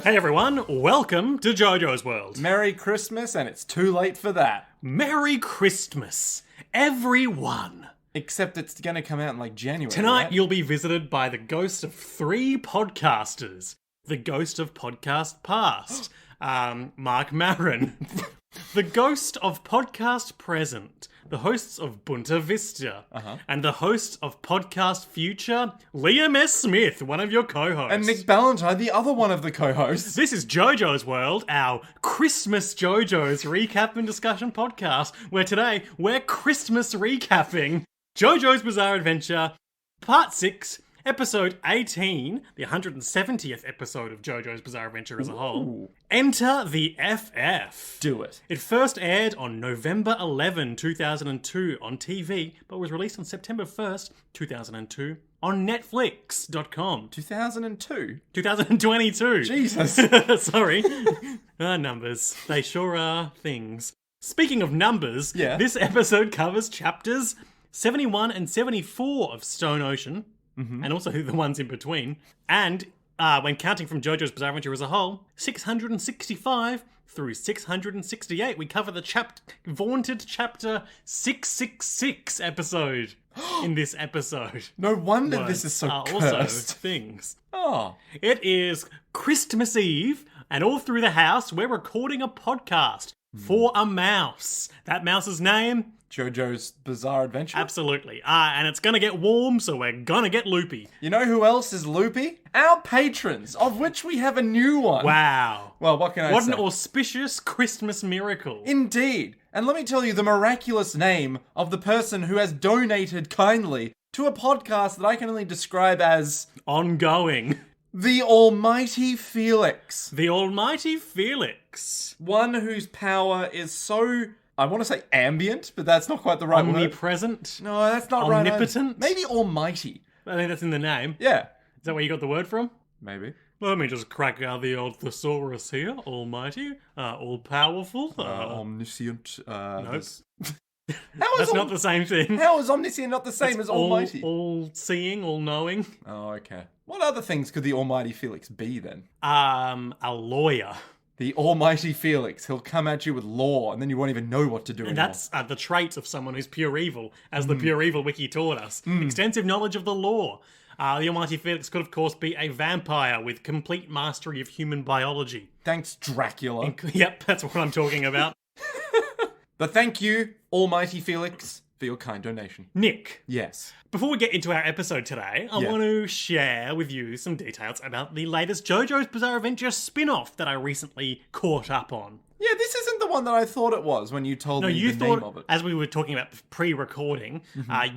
Hey everyone, welcome to Jojo's World. Merry Christmas, and it's too late for that. Merry Christmas, everyone. Except it's going to come out in like January. Tonight right? you'll be visited by the ghost of three podcasters. The ghost of Podcast Past, Mark Maron. The ghost of Podcast Present, the hosts of Bunta Vista, and the host of Podcast Future, Liam S. Smith, one of your co-hosts. And Nick Ballantyne, the other one of the co-hosts. This is Jojo's World, our Christmas Jojo's recap and discussion podcast, where today we're Christmas recapping Jojo's Bizarre Adventure, Part 6, Episode 18, the 170th episode of Jojo's Bizarre Adventure as a whole. Enter the FF. Do it. It first aired on November 11, 2002 on TV, but was released on September 1st, 2002 on Netflix.com. 2002? 2022. Jesus. Sorry. Numbers. They sure are things. Speaking of numbers, this episode covers chapters 71 and 74 of Stone Ocean, and also the ones in between. And when counting from JoJo's Bizarre Adventure as a whole, 665 through 668. We cover the vaunted chapter 666 episode in this episode. No wonder this is so cursed. Also things. Oh. It is Christmas Eve, and all through the house, we're recording a podcast for a mouse. That mouse's name? JoJo's Bizarre Adventure? Absolutely. And it's gonna get warm, so we're gonna get loopy. You know who else is loopy? Our patrons, of which we have a new one. Wow. Well, what can I say? What an auspicious Christmas miracle. Indeed. And let me tell you the miraculous name of the person who has donated kindly to a podcast that I can only describe as... Ongoing. The Almighty Felix. The Almighty Felix. One whose power is so... I want to say ambient, but that's not quite the right word. Omnipresent? No, that's not right. Omnipotent? Maybe almighty. I think that's in the name. Yeah. Is that where you got the word from? Maybe. Let me just crack out the old thesaurus here. Almighty, all-powerful. Omniscient. Nope. How is That's not the same thing. How is omniscient not the same as almighty? All-seeing, all-knowing. Oh, okay. What other things could the Almighty Felix be then? A lawyer. The Almighty Felix. He'll come at you with law, and then you won't even know what to do And anymore. that's the trait of someone who's pure evil, as the Pure Evil Wiki taught us. Extensive knowledge of the law. The Almighty Felix could, of course, be a vampire with complete mastery of human biology. Thanks, Dracula. Yep, that's what I'm talking about. But thank you, Almighty Felix, for your kind donation. Nick, Yes. before we get into our episode today, I want to share with you some details about the latest JoJo's Bizarre Adventure spin-off that I recently caught up on. Yeah, this isn't the one that I thought it was when you told me You the thought, name of it. as we were talking about pre-recording,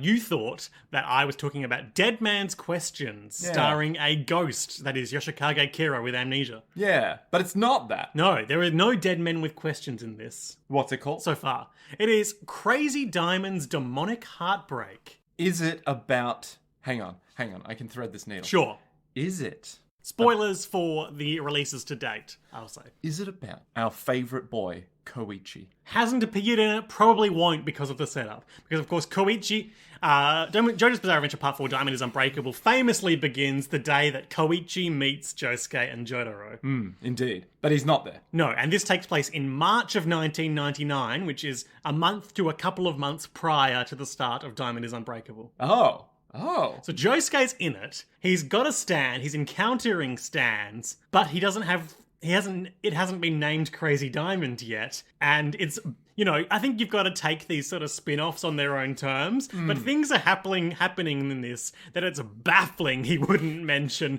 you thought that I was talking about Dead Man's Questions, starring a ghost, that is Yoshikage Kira with amnesia. Yeah, but it's not that. No, there are no dead men with questions in this What's it called? so far. It is Crazy Diamond's Demonic Heartbreak. Is it about... Hang on, I can thread this needle. Sure. Is it... Spoilers for the releases to date, I'll say. Is it about our favourite boy, Koichi? Hasn't appeared in it, probably won't because of the setup. Because, of course, Koichi, JoJo's Bizarre Adventure Part 4 Diamond is Unbreakable famously begins the day that Koichi meets Josuke and Jotaro. Indeed. But he's not there. No, and this takes place in March of 1999, which is a month to a couple of months prior to the start of Diamond is Unbreakable. Oh. So Josuke's in it. He's got a stand. He's encountering stands, but it hasn't been named Crazy Diamond yet. And it's, I think you've got to take these sort of spin-offs on their own terms. But things are happening in this that it's baffling he wouldn't mention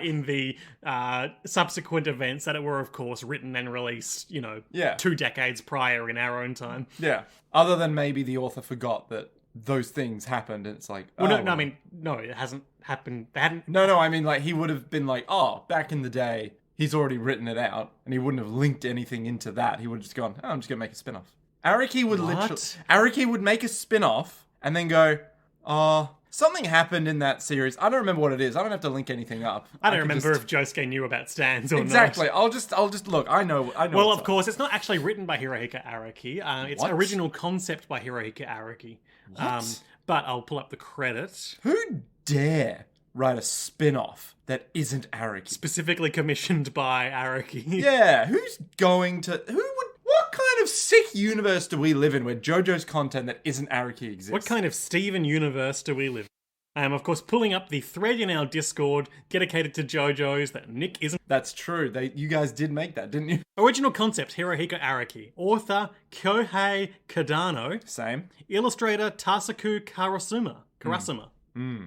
in the subsequent events that were, of course, written and released, 2 decades prior in our own time. Yeah. Other than maybe the author forgot that those things happened, and it's like... No, it hasn't happened. They hadn't... No, I mean, like, he would have been like, oh, back in the day, he's already written it out, and he wouldn't have linked anything into that. He would have just gone, I'm just going to make a spin-off. Araki would make a spin-off, and then go, something happened in that series. I don't remember what it is. I don't have to link anything up. I don't remember if Josuke knew about stands or exactly. not. I'll just look. I know. Well, of course, it's not actually written by Hirohiko Araki. It's What? original concept by Hirohiko Araki. What? But I'll pull up the credit. Who dare write a spin-off that isn't Araki? Specifically commissioned by Araki. Yeah, who's going to... What kind of sick universe do we live in where JoJo's content that isn't Araki exists? What kind of Steven universe do we live in? I am, of course, pulling up the thread in our Discord dedicated to JoJo's that Nick isn't. That's true. You guys did make that, didn't you? Original concept, Hirohiko Araki. Author, Kyohei Kadano. Same. Illustrator, Tasaku Karasuma.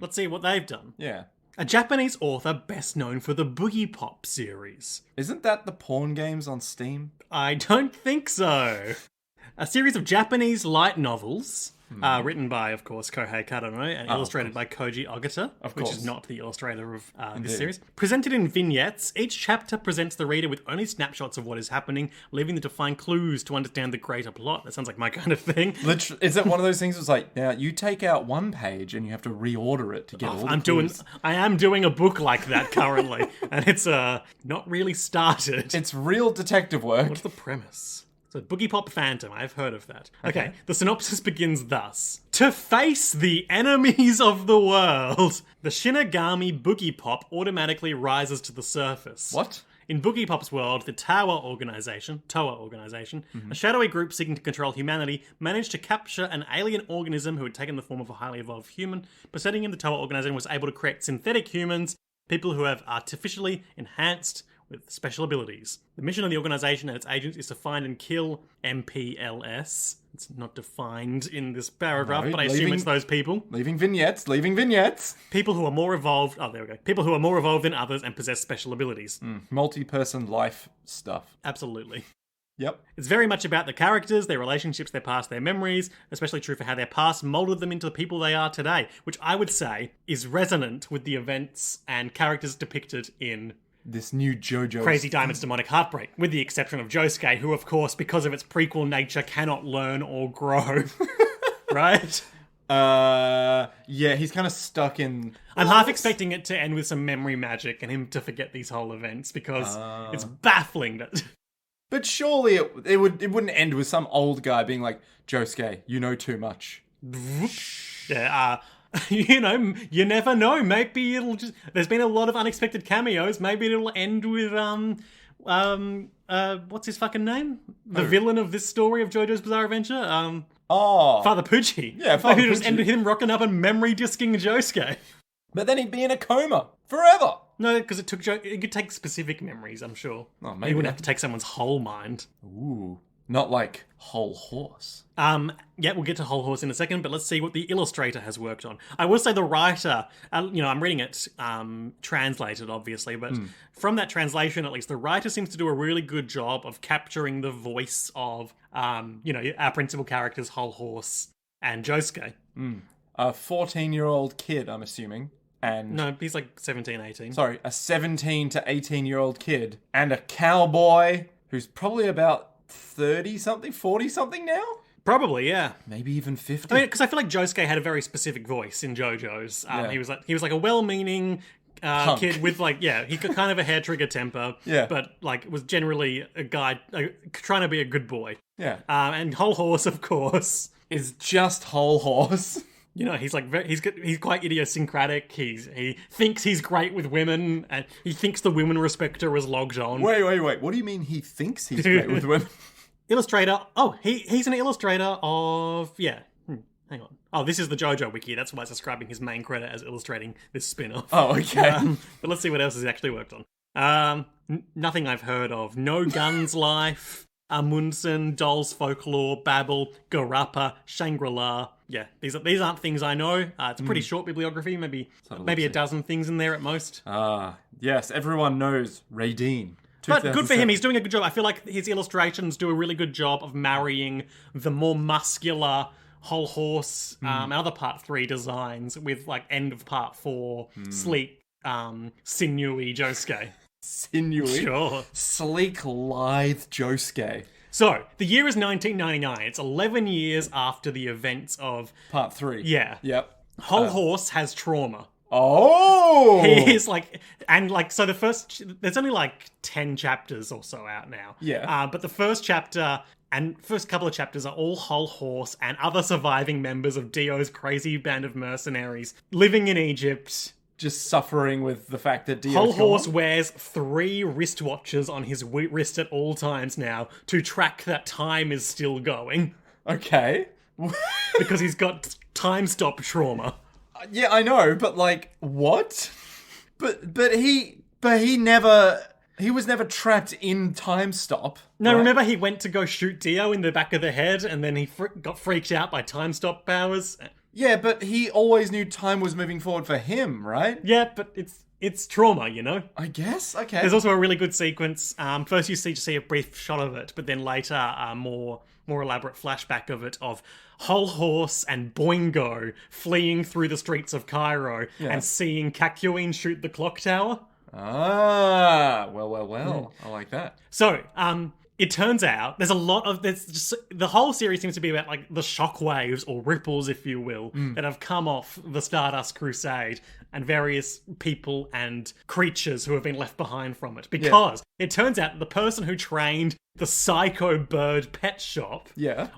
Let's see what they've done. Yeah. A Japanese author best known for the Boogie Pop series. Isn't that the porn games on Steam? I don't think so. A series of Japanese light novels, written by, of course, Kohei Kadano and illustrated by Koji Ogata, which is not the illustrator of this series. Presented in vignettes, each chapter presents the reader with only snapshots of what is happening, leaving them to find clues to understand the greater plot. That sounds like my kind of thing. Literally, is it one of those things that's like, now you take out one page and you have to reorder it to get all the clues? I am doing a book like that currently, and it's not really started. It's real detective work. What's the premise? So, Boogie Pop Phantom, I've heard of that. Okay, the synopsis begins thus. To face the enemies of the world, the Shinigami Boogie Pop automatically rises to the surface. What? In Boogie Pop's world, the Toa organization, a shadowy group seeking to control humanity, managed to capture an alien organism who had taken the form of a highly evolved human. By setting in the Toa organization was able to create synthetic humans, people who have artificially enhanced with special abilities. The mission of the organization and its agents is to find and kill MPLS. It's not defined in this paragraph, but I assume it's those people. Leaving vignettes. People who are more evolved... Oh, there we go. People who are more evolved than others and possess special abilities. Multi-person life stuff. Absolutely. Yep. It's very much about the characters, their relationships, their past, their memories, especially true for how their past molded them into the people they are today, which I would say is resonant with the events and characters depicted in this new JoJo Crazy Diamond's Demonic Heartbreak, with the exception of Josuke, who, of course, because of its prequel nature, cannot learn or grow. Right? Yeah, he's kind of stuck in... I'm half expecting it to end with some memory magic and him to forget these whole events, because it's baffling that... But surely it wouldn't end with some old guy being like, Josuke, you know too much. Yeah, you know, you never know. Maybe it'll just... There's been a lot of unexpected cameos. Maybe it'll end with, what's his fucking name? The villain of this story of JoJo's Bizarre Adventure? Father Pucci. Yeah, Father Maybe it'll just Pucci. end with him rocking up and memory disking Josuke. But then he'd be in a coma forever. No, because it could take specific memories, I'm sure. Oh, maybe. He wouldn't have to take someone's whole mind. Ooh. Not like whole horse. Yeah, we'll get to Whole Horse in a second, but let's see what the illustrator has worked on. I will say the writer, I'm reading it translated, obviously, but from that translation, at least, the writer seems to do a really good job of capturing the voice of, our principal characters, Whole Horse and Josuke. A 14-year-old kid, I'm assuming. And No, he's like 17, 18. sorry, a 17 to 18-year-old kid. And a cowboy who's probably about 30-something, 40-something now? Probably, yeah. Maybe even 50. I mean, because I feel like Josuke had a very specific voice in JoJo's. Yeah. He was like a well-meaning kid with he got kind of a hair trigger temper. Yeah. But like was generally a guy trying to be a good boy. Yeah. And Whole Horse, of course, Is just whole horse. you know, he's like he's quite idiosyncratic. He thinks he's great with women, and he thinks the women respecter is logged on. Wait. What do you mean he thinks he's great with women? Illustrator. Oh, he's an illustrator of hang on. Oh, this is the JoJo wiki. That's why it's describing his main credit as illustrating this spin-off. Oh, okay. But let's see what else he's actually worked on. Nothing I've heard of. No Guns Life, Amundsen, Dolls Folklore, Babel, Garappa, Shangri-La. Yeah, these aren't things I know. It's a pretty short bibliography, maybe a dozen things in there at most. Yes, everyone knows Radine. But good for him, he's doing a good job. I feel like his illustrations do a really good job of marrying the more muscular Whole Horse and other Part 3 designs with like end of Part 4 sleek, sinewy Josuke. Sinewy? Sure. Sleek, lithe Josuke. So, the year is 1999. It's 11 years after the events of... Part 3. Yeah. Yep. Whole Horse has trauma. Oh! He is like... And like, so the first... There's only like 10 chapters or so out now. Yeah. But the first chapter... And first couple of chapters are all Whole Horse and other surviving members of Dio's crazy band of mercenaries living in Egypt, just suffering with the fact that Dio Whole Horse wears 3 wristwatches on his wrist at all times now to track that time is still going. Okay. Because he's got time stop trauma. Yeah, I know, but like, what? But he was never trapped in time stop. No, right? remember he went to go shoot Dio in the back of the head and then he got freaked out by time stop powers? Yeah, but he always knew time was moving forward for him, right? Yeah, but it's trauma, you know? I guess. Okay. There's also a really good sequence. First you see a brief shot of it, but then later a more elaborate flashback of it of Whole Horse and Boingo fleeing through the streets of Cairo and seeing Kakyoin shoot the clock tower. Ah, well. I like that. So, it turns out there's a lot of the whole series seems to be about like the shockwaves or ripples, if you will, that have come off the Stardust Crusade and various people and creatures who have been left behind from it. Because it turns out the person who trained the Psycho Bird pet shop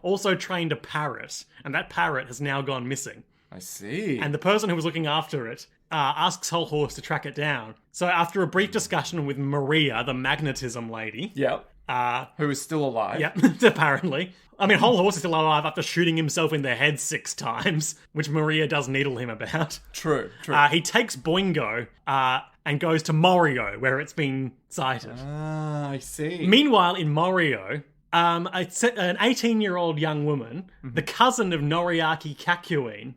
also trained a parrot, and that parrot has now gone missing. I see. And the person who was looking after it asks Whole Horse to track it down. So after a brief discussion with Maria, the magnetism lady... Yep. Who is still alive. Yep, apparently. I mean, Whole Horse is still alive after shooting himself in the head 6 times, which Maria does needle him about. True. He takes Boingo and goes to Morio, where it's been sighted. Ah, I see. Meanwhile, in Morio... an 18-year-old young woman, the cousin of Noriaki Kakyoin...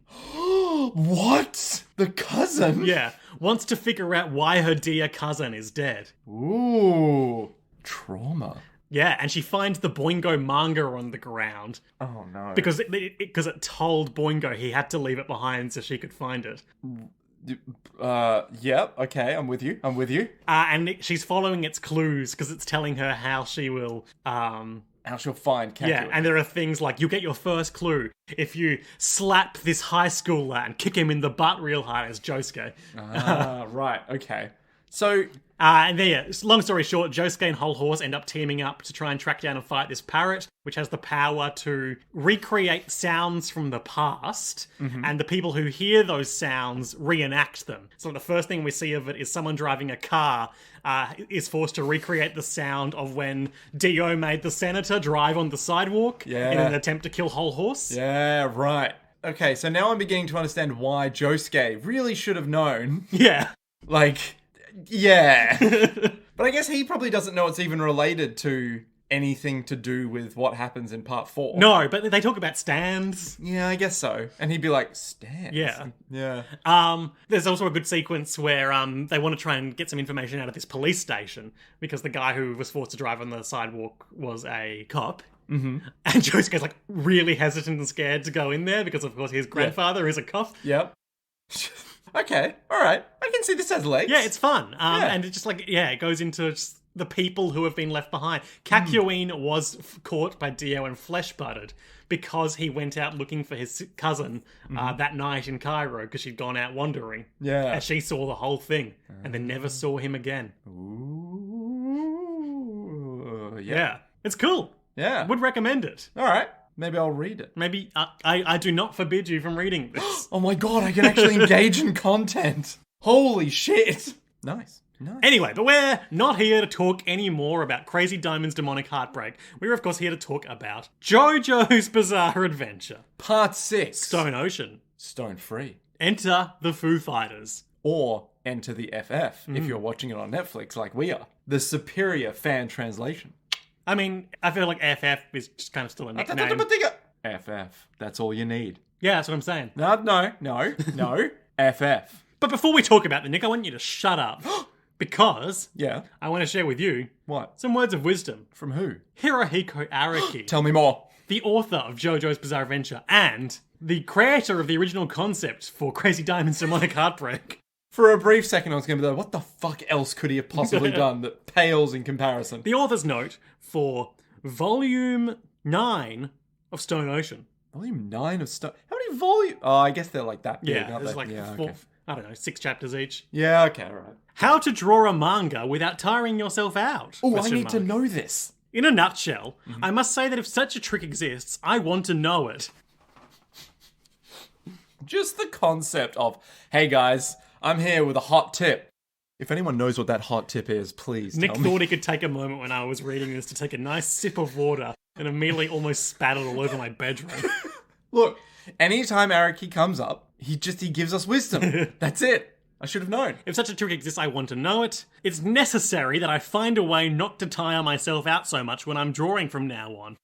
What? The cousin? Yeah, wants to figure out why her dear cousin is dead. Ooh. Trauma. Yeah, and she finds the Boingo manga on the ground. Oh, no. Because it told Boingo he had to leave it behind so she could find it. Yeah, okay, I'm with you. And she's following its clues because it's telling her how she will... How she'll find Kakyoin. Yeah, and there are things like, you get your first clue if you slap this high schooler and kick him in the butt real hard as Josuke. Ah, right, okay. So... and then, yeah, long story short, Josuke and Whole Horse end up teaming up to try and track down and fight this parrot, which has the power to recreate sounds from the past, and the people who hear those sounds reenact them. So the first thing we see of it is someone driving a car is forced to recreate the sound of when Dio made the senator drive on the sidewalk in an attempt to kill Whole Horse. Yeah, right. Okay, so now I'm beginning to understand why Josuke really should have known. Yeah. Like... Yeah. But I guess he probably doesn't know it's even related to anything to do with what happens in part 4. No, but they talk about stands. Yeah, I guess so. And he'd be like, stands? Yeah. Yeah. There's also a good sequence where they want to try and get some information out of this police station because the guy who was forced to drive on the sidewalk was a cop. Mm-hmm. And Josuke's like really hesitant and scared to go in there because, of course, his grandfather is a cop. Yep. Okay, alright. I can see this has legs. Yeah, it's fun. And it's just like, it goes into just the people who have been left behind. Kakyoin was caught by Dio and flesh-buttered because he went out looking for his cousin that night in Cairo because she'd gone out wandering. Yeah. And she saw the whole thing and then never saw him again. Ooh. Yeah. It's cool. Yeah. Would recommend it. Alright. Maybe I'll read it. Maybe I do not forbid you from reading this. Oh my god, I can actually engage in content. Holy shit. Nice. Anyway, but we're not here to talk any more about Crazy Diamond's Demonic Heartbreak. We're, of course, here to talk about Jojo's Bizarre Adventure. Part 6. Stone Ocean. Stone Free. Enter the Foo Fighters. Or Enter the FF, if you're watching it on Netflix like we are. The superior fan translation. I mean, I feel like FF is just kind of still a nickname. FF. That's all you need. Yeah, that's what I'm saying. No. FF. But before we talk about the Nick, I want you to shut up. Because I want to share with you some words of wisdom. From who? Hirohiko Araki. Tell me more. The author of JoJo's Bizarre Adventure and the creator of the original concept for Crazy Diamond's Demonic Heartbreak. For a brief second, I was going to be like, what the fuck else could he have possibly done that pales in comparison? The author's note for Volume 9 of Stone Ocean. Volume 9 of Stone... How many volumes? Oh, I guess they're like that big, aren't there's they? like 4, I don't know, 6 chapters each. Yeah, okay, alright. How to draw a manga without tiring yourself out? Oh, I need to know this. In a nutshell, I must say that if such a trick exists, I want to know it. Just the concept of, hey guys... I'm here with a hot tip. If anyone knows what that hot tip is, please Nick tell me. thought he could take a moment when I was reading this to take a nice sip of water and immediately almost spat it all over my bedroom. Look, anytime Araki comes up, he gives us wisdom. That's it. I should have known. If such a trick exists, I want to know it. It's necessary that I find a way not to tire myself out so much when I'm drawing from now on.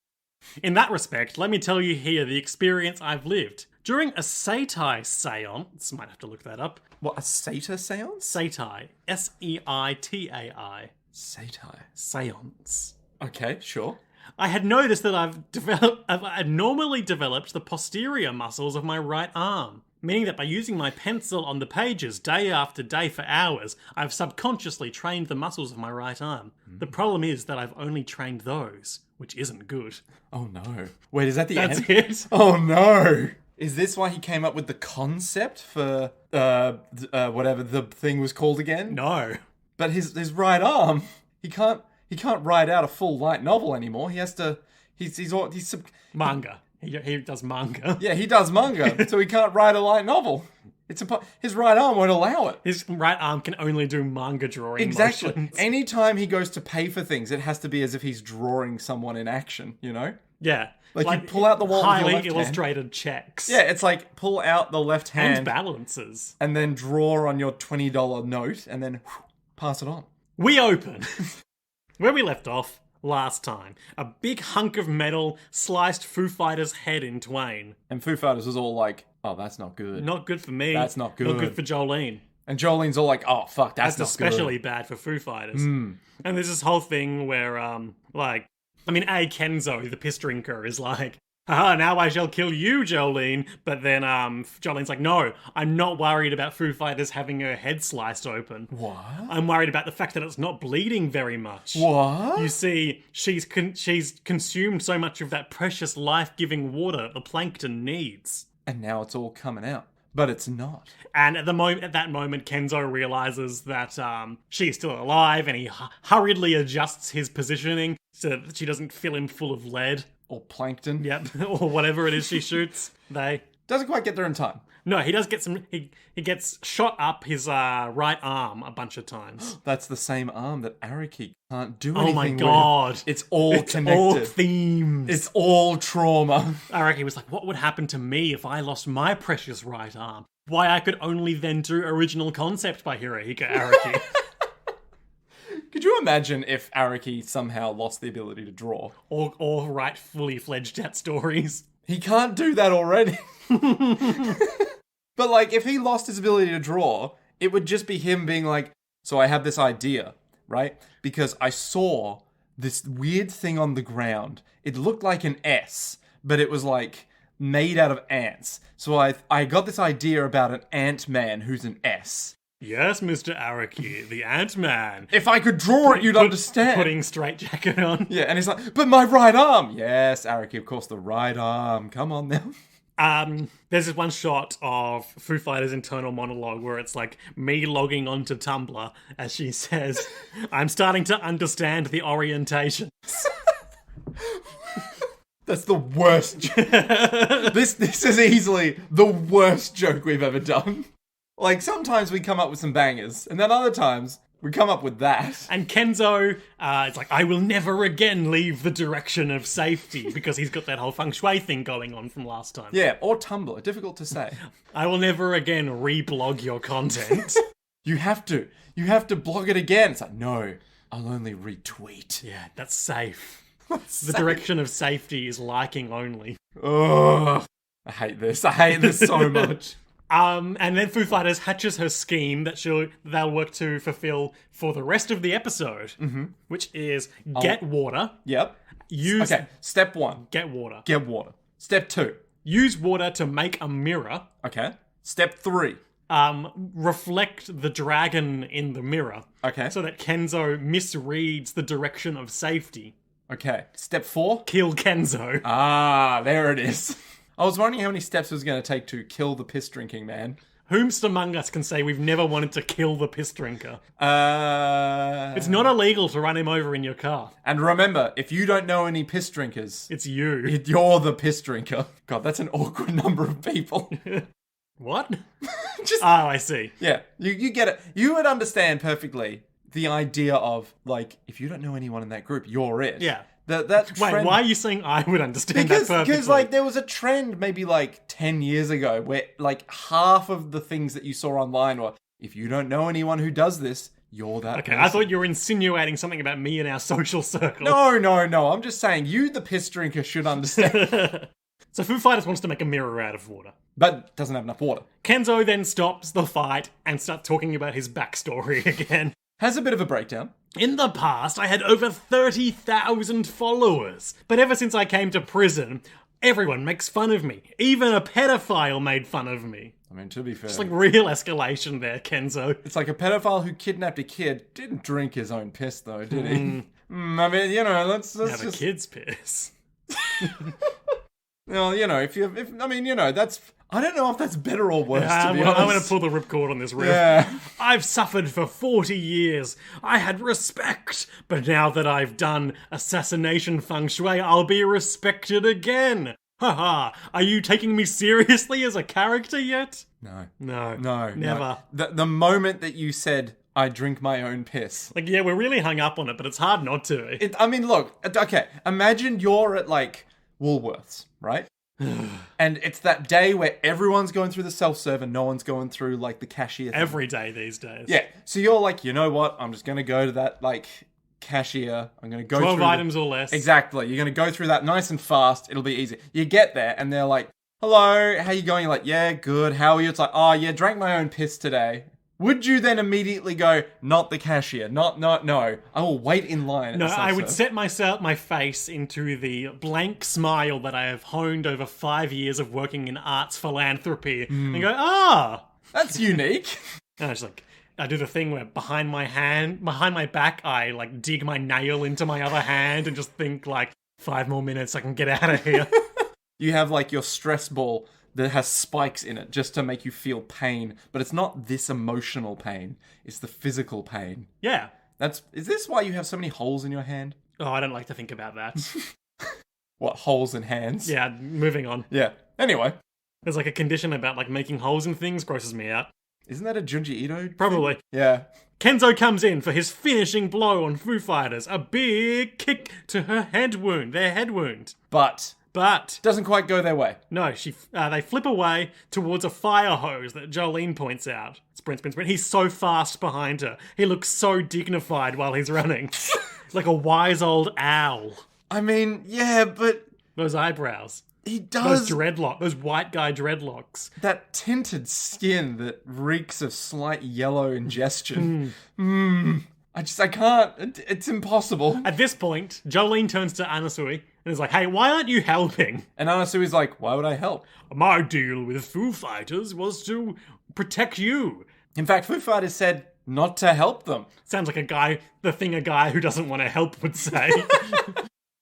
In that respect, let me tell you here the experience I've lived. During a Seitai seance, might have to look that up. What, a Seitai seance? Seitai. Seitai. Seitai. Seance. Okay, sure. I had noticed that I've abnormally developed the posterior muscles of my right arm, meaning that by using my pencil on the pages day after day for hours, I've subconsciously trained the muscles of my right arm. The problem is that I've only trained those, which isn't good. Oh no. Wait, is that the end? That's it. Oh no. Is this why he came up with the concept for whatever the thing was called again? No. But his right arm, he can't write out a full light novel anymore. He has to. He's Manga. He does manga. Yeah, he does manga, so he can't write a light novel. His right arm won't allow it. His right arm can only do manga drawing Exactly. motions. Anytime he goes to pay for things, it has to be as if he's drawing someone in action, you know? Yeah. Like you pull out the wall with your highly left hand. illustrated checks. Yeah, it's like pull out the left And hand balances. and then draw on your $20 note and then pass it on. We open where we left off last time. A big hunk of metal sliced Foo Fighters' head in twain. And Foo Fighters was all like, oh, that's not good. Not good for me. That's not good. Not good for Jolene. And Jolene's all like, oh, fuck, that's not especially good. bad for Foo Fighters. And there's this whole thing where, Kenzo, the piss drinker, is like, haha, now I shall kill you, Jolene. But then Jolene's like, no, I'm not worried about Foo Fighters having her head sliced open. What? I'm worried about the fact that it's not bleeding very much. What? You see, she's consumed so much of that precious life-giving water the plankton needs. And now it's all coming out. But it's not. And at that moment, Kenzo realizes that she's still alive, and he hurriedly adjusts his positioning so that she doesn't fill him full of lead. Or plankton. Yep, or whatever it is she shoots. Doesn't quite get there in time. No, he does get some. He gets shot up his right arm a bunch of times. That's the same arm that Araki can't do anything Oh my with. god! It's all connected. All themes. It's all trauma. Araki was like, what would happen to me if I lost my precious right arm? Why I could only then do original concept by Hirohiko Araki. Could you imagine if Araki somehow lost the ability to draw? or write fully fledged out stories. He can't do that already. But like, if he lost his ability to draw, it would just be him being like, so I have this idea, right? Because I saw this weird thing on the ground. It looked like an S, but it was like made out of ants. So I got this idea about an Ant-Man who's an S. Yes, Mr. Araki, the Ant-Man. If I could draw it, you'd understand. Putting straitjacket on. Yeah, and he's like, but my right arm. Yes, Araki, of course, the right arm. Come on now. There's this one shot of Foo Fighters' internal monologue where it's like me logging onto Tumblr as she says, I'm starting to understand the orientation. That's the worst joke. This is easily the worst joke we've ever done. Like, sometimes we come up with some bangers, and then other times we come up with that. And Kenzo, it's like, I will never again leave the direction of safety, because he's got that whole feng shui thing going on from last time. Yeah, or Tumblr. Difficult to say. I will never again reblog your content. You have to blog it again. It's like, no, I'll only retweet. Yeah, that's safe. The direction of safety is liking only. Ugh. I hate this. I hate this so much. And then Foo Fighters hatches her scheme that they'll work to fulfill for the rest of the episode, which is get water. Yep. Okay, step 1. Get water. Get water. Step 2. Use water to make a mirror. Okay. Step 3. Reflect the dragon in the mirror. Okay. So that Kenzo misreads the direction of safety. Okay. Step 4. Kill Kenzo. Ah, there it is. I was wondering how many steps it was going to take to kill the piss-drinking man. Whomst among us can say we've never wanted to kill the piss drinker? It's not illegal to run him over in your car. And remember, if you don't know any piss drinkers, It's you. you're the piss drinker. God, that's an awkward number of people. What? Just, Oh, I see. yeah, you get it. You would understand perfectly the idea of, like, if you don't know anyone in that group, you're it. Yeah. That trend... Wait, why are you saying I would understand that perfectly? Because, like, there was a trend maybe, like, 10 years ago where, like, half of the things that you saw online were, if you don't know anyone who does this, you're that Okay, person. I thought you were insinuating something about me and our social circle. No. I'm just saying, you, the piss drinker, should understand. So Foo Fighters wants to make a mirror out of water. But doesn't have enough water. Kenzo then stops the fight and starts talking about his backstory again. Has a bit of a breakdown. In the past, I had over 30,000 followers. But ever since I came to prison, everyone makes fun of me. Even a pedophile made fun of me. I mean, to be fair... It's like real escalation there, Kenzo. It's like a pedophile who kidnapped a kid didn't drink his own piss, though, did he? I mean, you know, let's Have just... a kid's piss. Well, you know, I mean, you know, that's... I don't know if that's better or worse, to be honest. I'm going to pull the ripcord on this riff. Yeah. I've suffered for 40 years. I had respect. But now that I've done assassination feng shui, I'll be respected again. Haha. Are you taking me seriously as a character yet? No. No. No. Never. No. The moment that you said, I drink my own piss. Like, yeah, we're really hung up on it, but it's hard not to. I mean, look, okay, imagine you're at, like, Woolworths, right? And it's that day where everyone's going through the self-serve and no one's going through, like, the cashier thing. Every day these days. Yeah. So you're like, you know what? I'm just going to go to that, like, cashier. I'm going to go 12 through... items or less. Exactly. You're going to go through that nice and fast. It'll be easy. You get there and they're like, hello, how you going? You're like, yeah, good. How are you? It's like, oh, yeah, drank my own piss today. Would you then immediately go, not the cashier, no, I will wait in line. No, I would set my face into the blank smile that I have honed over 5 years of working in arts philanthropy and go, That's unique. And I do the thing where behind my back, I like dig my nail into my other hand and just think like 5 more minutes, I can get out of here. You have like your stress ball that has spikes in it just to make you feel pain, but it's not this emotional pain, it's the physical pain. Yeah. Is this why you have so many holes in your hand? Oh, I don't like to think about that. What, holes in hands? Yeah, moving on. Yeah. Anyway. There's like a condition about like making holes in things, grosses me out. Isn't that a Junji Ito? Probably. Yeah. Kenzo comes in for his finishing blow on Foo Fighters. A big kick to their head wound. But doesn't quite go their way. No, they flip away towards a fire hose that Jolene points out. Sprint. He's so fast behind her. He looks so dignified while he's running. Like a wise old owl. I mean, yeah, but... Those eyebrows. He does... Those white guy dreadlocks. That tinted skin that reeks of slight yellow ingestion. I can't. It's impossible. At this point, Jolene turns to Anasui and is like, hey, why aren't you helping? And Anasui's like, why would I help? My deal with Foo Fighters was to protect you. In fact, Foo Fighters said not to help them. Sounds like a guy who doesn't want to help would say.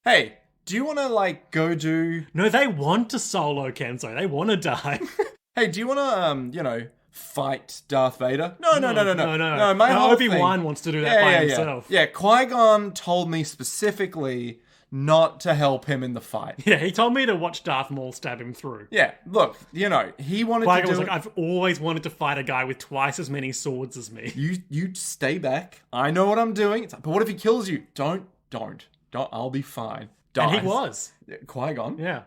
Hey, do you want to, like, go do... No, they want to solo Kenzo. They want to die. Hey, do you want to, fight Darth Vader? No. My whole Obi-Wan wants to do that by himself. Yeah, Qui-Gon told me specifically not to help him in the fight. Yeah, he told me to watch Darth Maul stab him through. Yeah, look, he wanted Qui-Gon to do was like, I've always wanted to fight a guy with twice as many swords as me. You stay back. I know what I'm doing. It's like, but what if he kills you? Don't. I'll be fine. Dies. And he was. Qui-Gon? Yeah.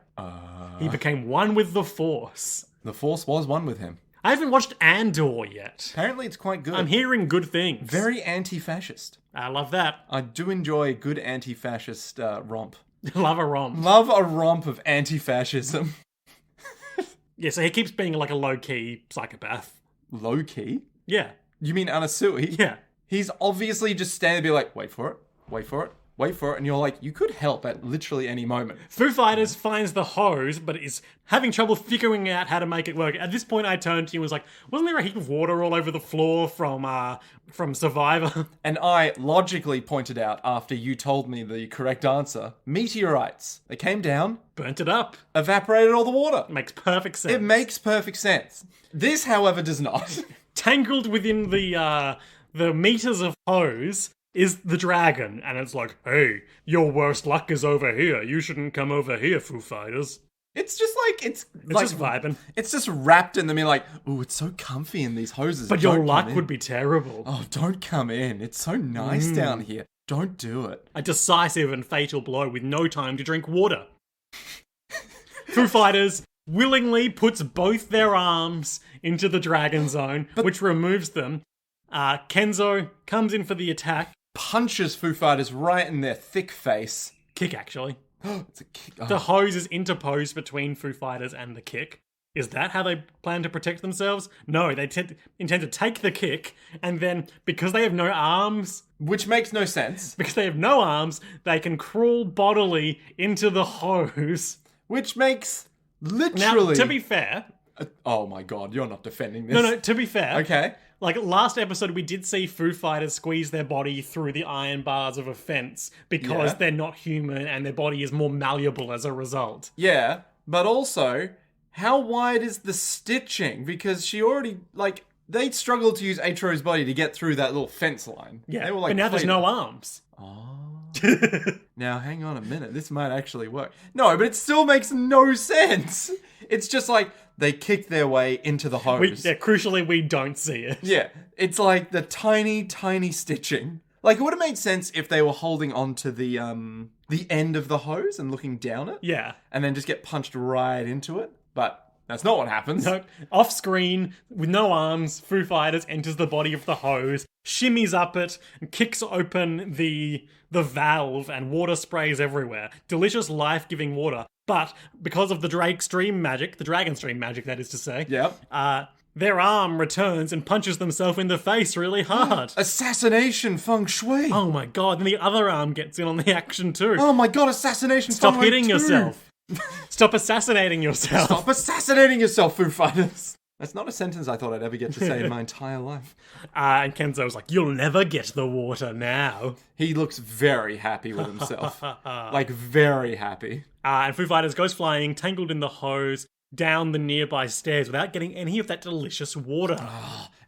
He became one with the Force. The Force was one with him. I haven't watched Andor yet. Apparently it's quite good. I'm hearing good things. Very anti-fascist. I love that. I do enjoy a good anti-fascist romp. Love a romp. Love a romp of anti-fascism. Yeah, so he keeps being like a low-key psychopath. Low-key? Yeah. You mean Anasui? Yeah. He's obviously just standing there be like, wait for it. And you're like, you could help at literally any moment. Foo Fighters finds the hose, but is having trouble figuring out how to make it work. At this point, I turned to you and was like, wasn't there a heap of water all over the floor from Survivor? And I logically pointed out, after you told me the correct answer, meteorites. They came down. Burnt it up. Evaporated all the water. Makes perfect sense. It makes perfect sense. This, however, does not. Tangled within the meters of hose is the dragon, and it's like, hey, your worst luck is over here. You shouldn't come over here, Foo Fighters. It's just like It's just vibing. It's just wrapped in them. You're like, ooh, it's so comfy in these hoses. But your luck would be terrible. Oh, don't come in. It's so nice down here. Don't do it. A decisive and fatal blow with no time to drink water. Foo Fighters willingly puts both their arms into the Dragon Zone, which removes them. Kenzo comes in for the attack. Punches Foo Fighters right in their thick face. Kick, actually. It's a kick. Oh. The hose is interposed between Foo Fighters and the kick. Is that how they plan to protect themselves? No, they intend to take the kick, and then, because they have no arms... Which makes no sense. Because they have no arms, they can crawl bodily into the hose. Which makes literally... Now, to be fair... oh my god, you're not defending this. No, to be fair... Okay. Like, last episode, we did see Foo Fighters squeeze their body through the iron bars of a fence because they're not human and their body is more malleable as a result. Yeah, but also, how wide is the stitching? Because she already, like, they struggled to use Atro's body to get through that little fence line. Yeah, they were, like, but now there's no arms. Oh. Now, hang on a minute. This might actually work. No, but it still makes no sense. It's just like... They kick their way into the hose. Crucially, we don't see it. Yeah, it's like the tiny, tiny stitching. Like, it would have made sense if they were holding onto the end of the hose and looking down it. Yeah. And then just get punched right into it. But that's not what happens. No, off screen, with no arms, Foo Fighters enters the body of the hose, shimmies up it, and kicks open the valve, and water sprays everywhere. Delicious, life-giving water. But because of the Dragon Stream magic, that is to say, their arm returns and punches themselves in the face really hard. Assassination feng shui. Oh my god, and the other arm gets in on the action too. Oh my god, assassination Stop feng shui. hitting yourself. Stop assassinating yourself. Stop assassinating yourself, Foo Fighters. That's not a sentence I thought I'd ever get to say in my entire life. And Kenzo's like, you'll never get the water now. He looks very happy with himself. Like, very happy. And Foo Fighters goes flying, tangled in the hose, down the nearby stairs without getting any of that delicious water.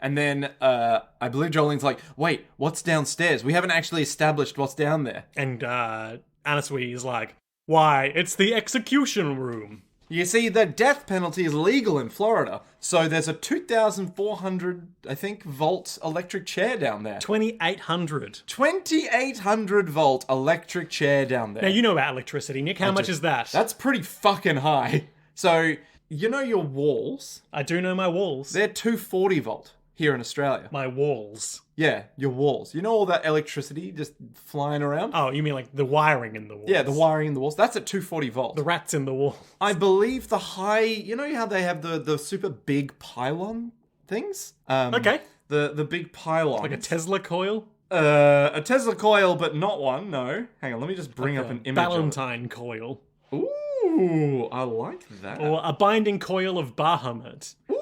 And then, I believe Jolene's like, wait, what's downstairs? We haven't actually established what's down there. And Anasui is like, why, it's the execution room. You see, the death penalty is legal in Florida, so there's a 2,400, I think, volt electric chair down there. 2,800. 2,800 volt electric chair down there. Now, you know about electricity, Nick. How much is that? That's pretty fucking high. So, you know your walls? I do know my walls. They're 240 volt here in Australia. My walls. Yeah, your walls. You know all that electricity just flying around? Oh, you mean like the wiring in the walls? Yeah, the wiring in the walls. That's at 240 volt. The rats in the wall. I believe the high... You know how they have the super big pylon things? Okay. The big pylon. Like a Tesla coil? A Tesla coil, but not one, no. Hang on, let me just bring up an image Valentine coil. Ooh, I like that. Or a binding coil of Bahamut. Ooh!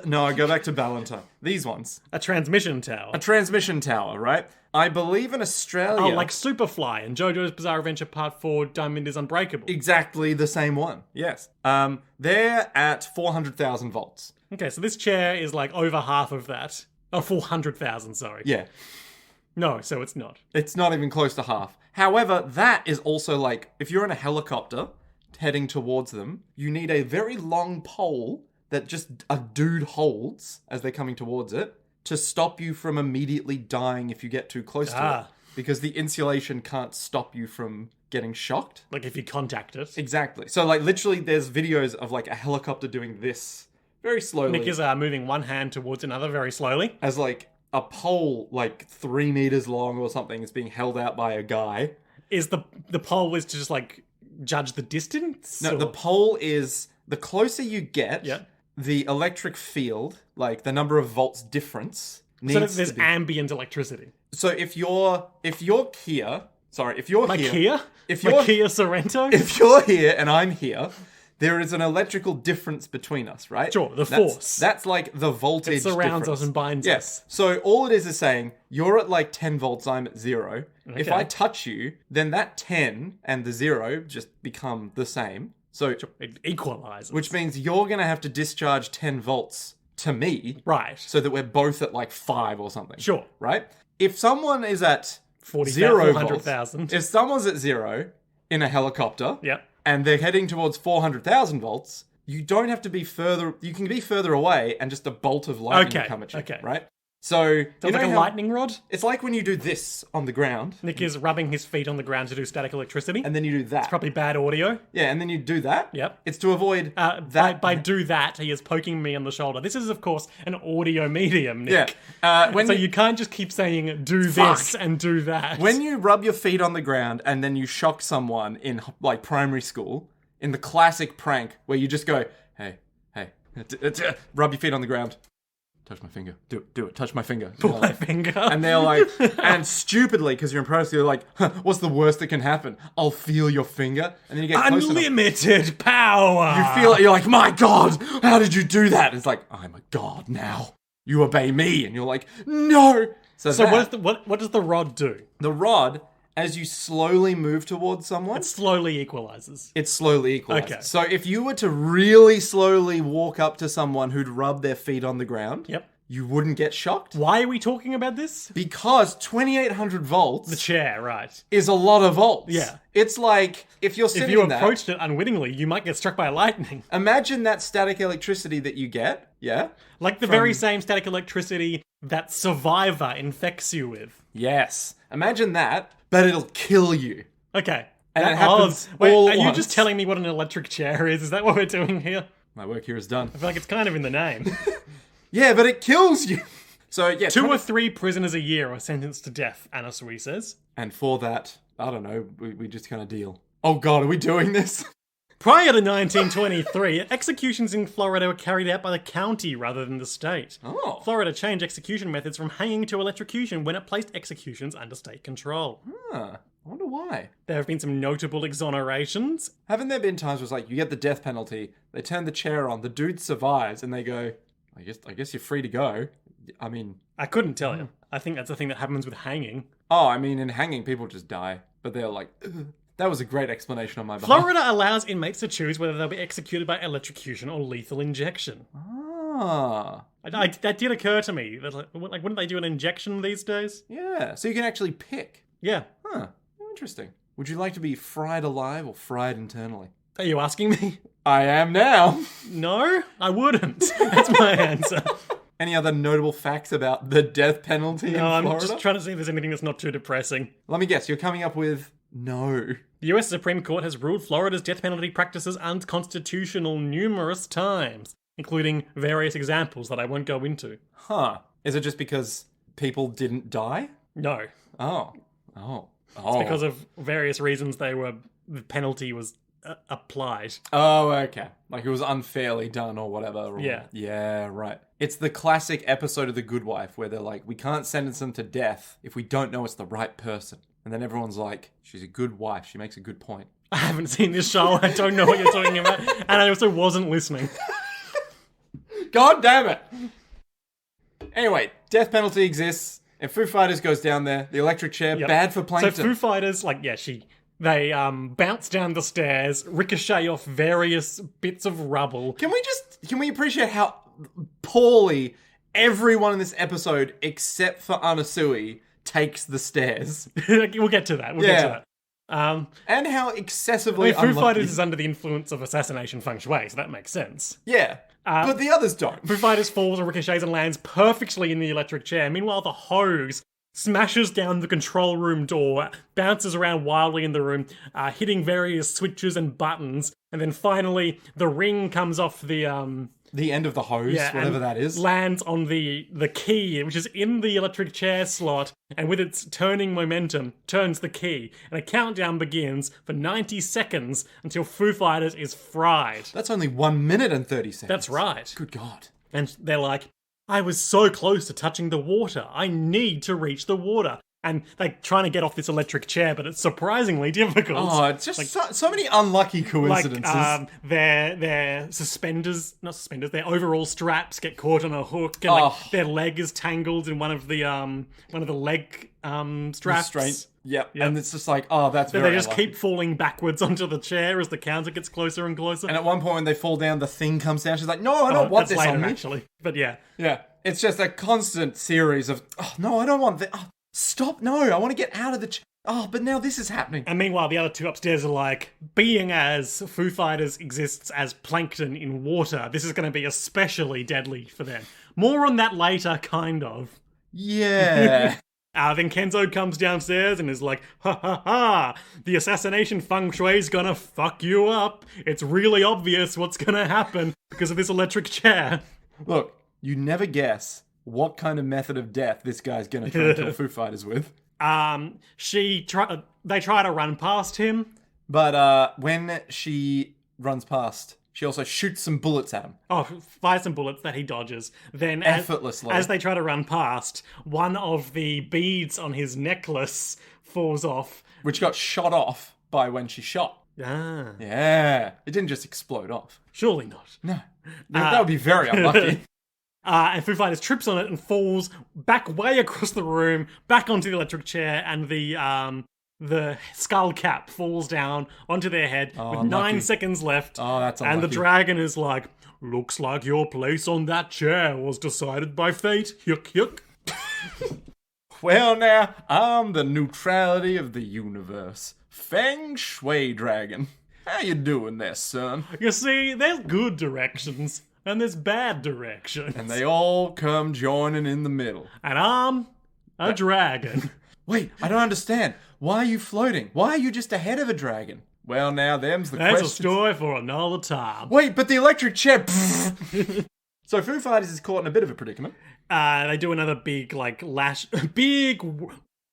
No, go back to Valentine. These ones. A transmission tower. A transmission tower, right? I believe in Australia... Oh, like Superfly and JoJo's Bizarre Adventure Part 4, Diamond is Unbreakable. Exactly the same one, yes. They're at 400,000 volts. Okay, so this chair is like over half of that. Oh, 400,000, sorry. Yeah. No, so it's not. It's not even close to half. However, that is also like, if you're in a helicopter heading towards them, you need a very long pole that just a dude holds as they're coming towards it to stop you from immediately dying if you get too close to it. Because the insulation can't stop you from getting shocked. Like if you contact it. Exactly. So like literally there's videos of like a helicopter doing this very slowly. Nick is moving one hand towards another very slowly. As like a pole like 3 meters long or something is being held out by a guy. Is the pole is to just like judge the distance? No, or? the pole is the closer you get, yeah. The electric field, like the number of volts difference, needs so there's ambient electricity. So if you're here, if you're like here, if you're Kia Sorrento, if you're here and I'm here, there is an electrical difference between us, right? Sure, the force. That's like the voltage. It surrounds difference. us and binds us. So all it is saying you're at like 10 volts, I'm at 0. Okay. If I touch you, then that 10 and the 0 just become the same. So it equalizes. Which means you're going to have to discharge 10 volts to me. Right. So that we're both at like 5 or something. Sure. Right? If someone is at 0 volts, if someone's at 0 in a helicopter, yeah, and they're heading towards 400,000 volts, you don't have to be further, you can be further away and just a bolt of lightning will come at you, right? So, Sounds like a lightning rod? It's like when you do this on the ground. Nick is rubbing his feet on the ground to do static electricity. And then you do that. It's probably bad audio. Yeah, and then you do that. Yep. It's to avoid that. By do that, he is poking me on the shoulder. This is, of course, an audio medium, Nick. Yeah. So you can't just keep saying, do this and do that. When you rub your feet on the ground and then you shock someone in, like, primary school, in the classic prank where you just go, hey, rub your feet on the ground. Touch my finger. Do it. Touch my finger. Pull my finger. And they're like, and stupidly, because you're in primary school, you're like, what's the worst that can happen? I'll feel your finger. And then you get close enough. Unlimited power. You feel it. You're like, my God, how did you do that? It's like, I'm a god now. You obey me. And you're like, no. So what does the rod do? The rod, as you slowly move towards someone, It slowly equalizes. Okay. So if you were to really slowly walk up to someone who'd rub their feet on the ground, Yep. you wouldn't get shocked. Why are we talking about this? Because 2,800 volts The chair, right. is a lot of volts. Yeah. It's like, if you're sitting If you there, approached it unwittingly, you might get struck by lightning. imagine that static electricity that you get, yeah? Like the very same static electricity that Survivor infects you with. Yes. Imagine that, but it'll kill you. Okay. And it happens Wait, all are you once. just telling me what an electric chair is? Is that what we're doing here? My work here is done. I feel like it's kind of in the name. Yeah, but it kills you. So, yeah. 2 or 3 prisoners a year are sentenced to death, Anna Sui says. And for that, I don't know, we just kind of deal. Oh God, are we doing this? Prior to 1923, executions in Florida were carried out by the county rather than the state. Oh. Florida changed execution methods from hanging to electrocution when it placed executions under state control. Huh. I wonder why. There have been some notable exonerations. Haven't there been times where it's like, you get the death penalty, they turn the chair on, the dude survives, and they go, I guess you're free to go. I mean... I couldn't tell you. I think that's the thing that happens with hanging. Oh, I mean, in hanging, people just die. But they're like, ugh. That was a great explanation on my behalf. Florida allows inmates to choose whether they'll be executed by electrocution or lethal injection. Ah. That did occur to me. That, like, wouldn't they do an injection these days? Yeah, so you can actually pick. Yeah. Huh. Interesting. Would you like to be fried alive or fried internally? Are you asking me? I am now. No, I wouldn't. That's my answer. Any other notable facts about the death penalty in Florida? I'm just trying to see if there's anything that's not too depressing. Let me guess, you're coming up with no. The US Supreme Court has ruled Florida's death penalty practices unconstitutional numerous times, including various examples that I won't go into. Huh. Is it just because people didn't die? No. Oh. It's because of various reasons the penalty was applied. Oh, okay. Like it was unfairly done or whatever. Or, Yeah. Yeah, right. It's the classic episode of The Good Wife where they're like, we can't sentence them to death if we don't know it's the right person. And then everyone's like, she's a good wife. She makes a good point. I haven't seen this show. I don't know what you're talking about. And I also wasn't listening. God damn it. Anyway, death penalty exists. And Foo Fighters goes down there. The electric chair, bad for plankton. So Foo Fighters, they bounce down the stairs, ricochet off various bits of rubble. Can we appreciate how poorly everyone in this episode, except for Anasui, takes the stairs? We'll get to that. We'll get to that. And how excessively Foo Fighters is under the influence of assassination feng shui, so that makes sense. Yeah. But the others don't. Foo Fighters falls and ricochets and lands perfectly in the electric chair. Meanwhile, the hose smashes down the control room door, bounces around wildly in the room, hitting various switches and buttons, and then finally the ring comes off the end of the hose, whatever that is. Lands on the key, which is in the electric chair slot, and with its turning momentum, turns the key. And a countdown begins for 90 seconds until Foo Fighters is fried. That's only 1 minute and 30 seconds. That's right. Good God. And they're like, I was so close to touching the water. I need to reach the water. And they're trying to get off this electric chair, but it's surprisingly difficult. Oh, it's just so many unlucky coincidences. Their suspenders, not suspenders, their overall straps get caught on a hook, and their leg is tangled in one of the leg straps. Restraint. Yep. And it's just like, that's very They just unlucky. keep falling backwards onto the chair as the counter gets closer and closer. And at one point when they fall down, the thing comes down. She's like, no, I don't want this later, on me. actually. But yeah. Yeah. It's just a constant series of, no, I don't want that. Oh, stop, no, I want to get out of the Oh, but now this is happening. And meanwhile, the other two upstairs are like, being as Foo Fighters exists as plankton in water, this is going to be especially deadly for them. More on that later, kind of. Yeah. Then Kenzo comes downstairs and is like, ha ha ha, the assassination feng shui's gonna fuck you up. It's really obvious what's gonna happen because of this electric chair. Look, you never guess what kind of method of death this guy's gonna try to kill Foo Fighters with. They try to run past him. But when she runs past, she also shoots some bullets at him. Oh, fires some bullets that he dodges. Then, effortlessly. As they try to run past, one of the beads on his necklace falls off. Which got shot off by when she shot. Ah. Yeah. It didn't just explode off. Surely not. No. That would be very unlucky. And Foo Fighters trips on it and falls back way across the room, back onto the electric chair, and the skull cap falls down onto their head with 9 seconds left. Oh, that's unlucky. And the dragon is like, looks like your place on that chair was decided by fate. Yuck, yuck. Well, now, I'm the neutrality of the universe. Feng Shui Dragon. How you doing there, son? You see, there's good directions, and there's bad directions. And they all come joining in the middle. And I'm a dragon. Wait, I don't understand. Why are you floating? Why are you just ahead of a dragon? Well, now, them's the That's questions. a story for another time. Wait, but the electric chair... So Foo Fighters is caught in a bit of a predicament. They do another big,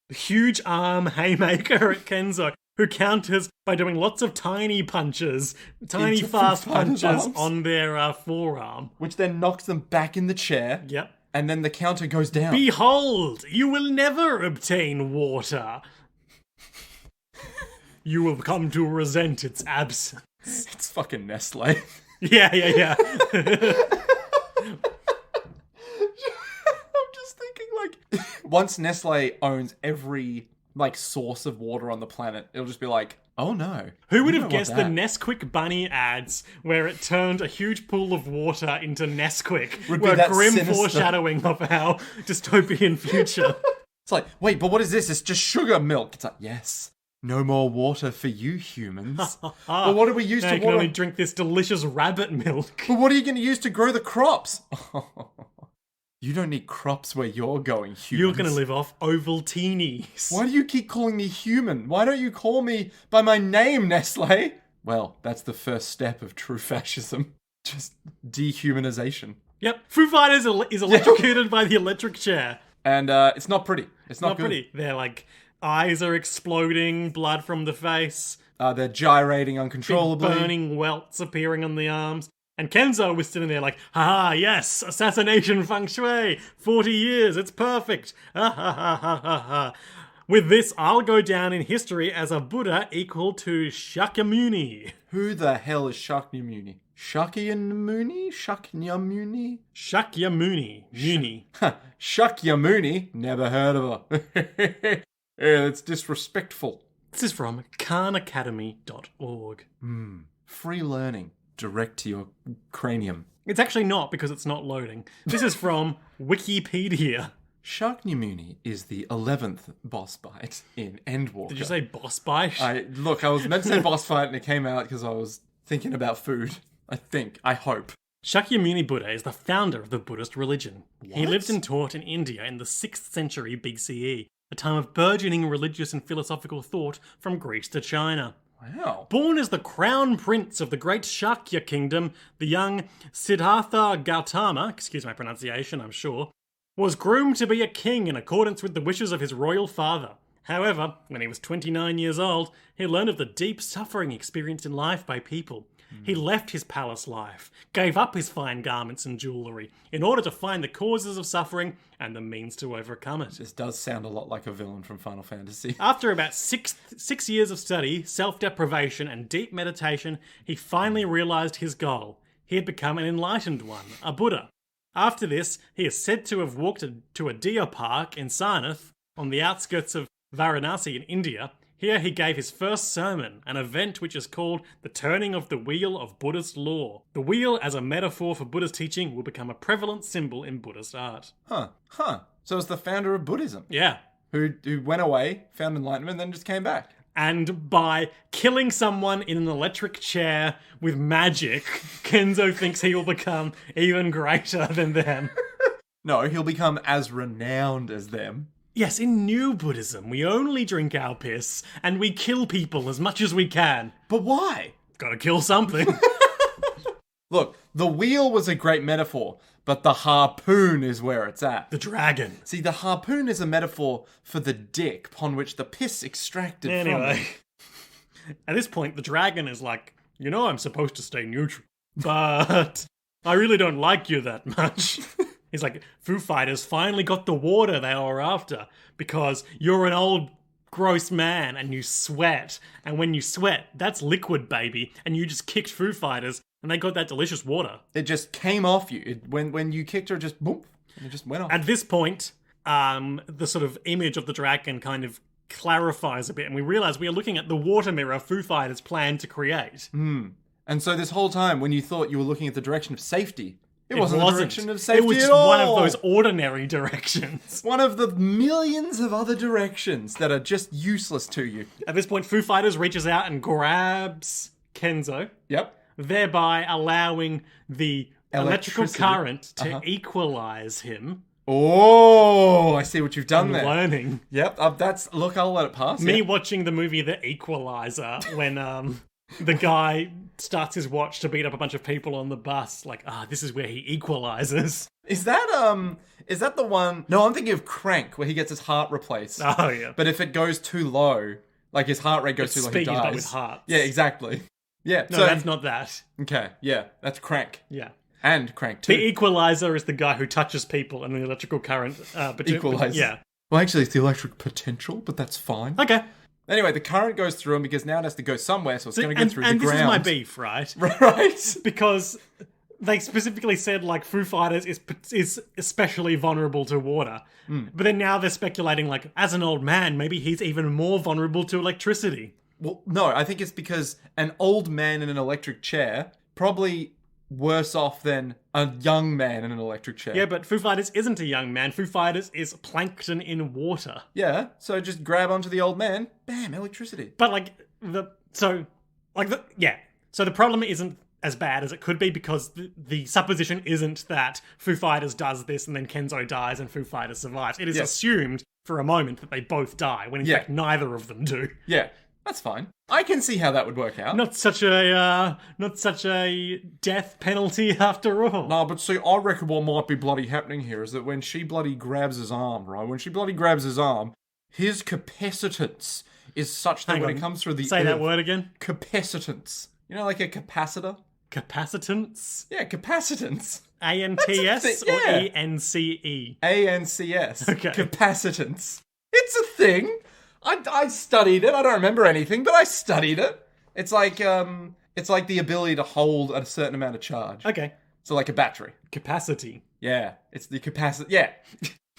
huge arm haymaker at Kenzo, who counters by doing lots of tiny punches, tiny Into fast Foo Fighters' punches arms? on their forearm. Which then knocks them back in the chair. Yep. And then the counter goes down. Behold, you will never obtain water. You will come to resent its absence. It's fucking Nestle. Yeah. I'm just thinking, once Nestle owns every, source of water on the planet, it'll just be like, oh no. Who would have guessed the Nesquik bunny ads where it turned a huge pool of water into Nesquik? Would be were that grim sinister. foreshadowing of our dystopian future. It's like, wait, but what is this? It's just sugar milk. It's like, yes, no more water for you humans. But what do we use Now to you can water? only drink this delicious rabbit milk. But what are you going to use to grow the crops? You don't need crops where you're going, humans. You're going to live off Ovaltinis. Why do you keep calling me human? Why don't you call me by my name, Nestle? Well, that's the first step of true fascism. Just dehumanization. Yep. Foo Fighters is electrocuted by the electric chair. And it's not pretty. It's not good. Pretty. Their eyes are exploding, blood from the face, They're gyrating uncontrollably. burning welts appearing on the arms. And Kenzo was sitting there like, haha, yes, assassination feng shui, 40 years, it's perfect. Ha ha ha ha ha ha. With this, I'll go down in history as a Buddha equal to Shakyamuni. Who the hell is Shakyamuni? Shakyamuni? Shakyamuni? Shakyamuni. Muni. Shakyamuni? Never heard of her. Yeah, that's disrespectful. This is from khanacademy.org. Free learning. Direct to your cranium. It's actually not, because it's not loading. This is from Wikipedia. Shakyamuni is the 11th boss fight in Endwalker. Did you say boss bite? I was meant to say boss fight and it came out because I was thinking about food. I hope. Shakyamuni Buddha is the founder of the Buddhist religion. He lived and taught in India in the 6th century BCE, a time of burgeoning religious and philosophical thought from Greece to China. Wow. Born as the crown prince of the great Shakya kingdom, the young Siddhartha Gautama, excuse my pronunciation, I'm sure, was groomed to be a king in accordance with the wishes of his royal father. However, when he was 29 years old, he learned of the deep suffering experienced in life by people. He left his palace life, gave up his fine garments and jewellery, in order to find the causes of suffering and the means to overcome it. This does sound a lot like a villain from Final Fantasy. After about six years of study, self-deprivation, and deep meditation, he finally realised his goal. He had become an enlightened one, a Buddha. After this, he is said to have walked to a deer park in Sarnath, on the outskirts of Varanasi in India. Here he gave his first sermon, an event which is called the turning of the wheel of Buddhist law. The wheel, as a metaphor for Buddha's teaching, will become a prevalent symbol in Buddhist art. Huh. So it's the founder of Buddhism. Yeah. who went away, found enlightenment, and then just came back. And by killing someone in an electric chair with magic, Kenzo thinks he will become even greater than them. No, he'll become as renowned as them. Yes, in New Buddhism, we only drink our piss and we kill people as much as we can. But why? Gotta kill something. Look, the wheel was a great metaphor, but the harpoon is where it's at. The dragon. See, the harpoon is a metaphor for the dick upon which the piss extracted from Anyway, it. at this point, the dragon is like, you know I'm supposed to stay neutral, but I really don't like you that much. He's like, Foo Fighters finally got the water they were after because you're an old gross man and you sweat. And when you sweat, that's liquid, baby. And you just kicked Foo Fighters and they got that delicious water. It just came off you. When you kicked her, it just boom, and it just went off. At this point, the sort of image of the dragon kind of clarifies a bit and we realize we are looking at the water mirror Foo Fighters planned to create. And so this whole time, when you thought you were looking at the direction of safety, it wasn't the direction of safety It was at just all. one of those ordinary directions. One of the millions of other directions that are just useless to you. At this point, Foo Fighters reaches out and grabs Kenzo, Yep. thereby allowing the electrical Electricity. current to equalize him. Oh, I see what you've done there. Learning. Yep, look, I'll let it pass. Me yeah. watching the movie The Equalizer when the guy starts his watch to beat up a bunch of people on the bus, like, this is where he equalizes. Is that the one? No, I'm thinking of Crank, where he gets his heart replaced. Oh, yeah. But if it goes too low, like his heart rate goes too low, he speed, dies. but with hearts. Yeah, exactly. Yeah. No, that's not that. Okay, yeah, that's Crank. Yeah. And Crank too. The equalizer is the guy who touches people and the electrical current. Equalizer. Yeah. Well, actually, it's the electric potential, but that's fine. Okay. Anyway, the current goes through him because now it has to go somewhere, so it's going to go through the and ground. this is my beef, right? Right? Because they specifically said, like, Foo Fighters is especially vulnerable to water. But then now they're speculating, like, as an old man, maybe he's even more vulnerable to electricity. Well, no, I think it's because an old man in an electric chair probably worse off than a young man in an electric chair. Yeah, but Foo Fighters isn't a young man. Foo Fighters is plankton in water. Yeah, so just grab onto the old man, bam, electricity. But, so the problem isn't as bad as it could be because the supposition isn't that Foo Fighters does this and then Kenzo dies and Foo Fighters survives. It is assumed for a moment that they both die, when in fact neither of them do. Yeah, that's fine. I can see how that would work out. Not such a death penalty after all. No, but see, I reckon what might be bloody happening here is that when she bloody grabs his arm, right? When she bloody grabs his arm, his capacitance is such that Hang when on. it comes through the Say that word again. Capacitance. You know, like a capacitor? Capacitance? Yeah, capacitance. A-N-T-S That's a thing, or yeah. E-N-C-E? A-N-C-S. Okay. Capacitance. It's a thing. I studied it. I don't remember anything, but I studied it. It's like the ability to hold a certain amount of charge. Okay. So like a battery. Capacity. Yeah. It's the capacity. Yeah.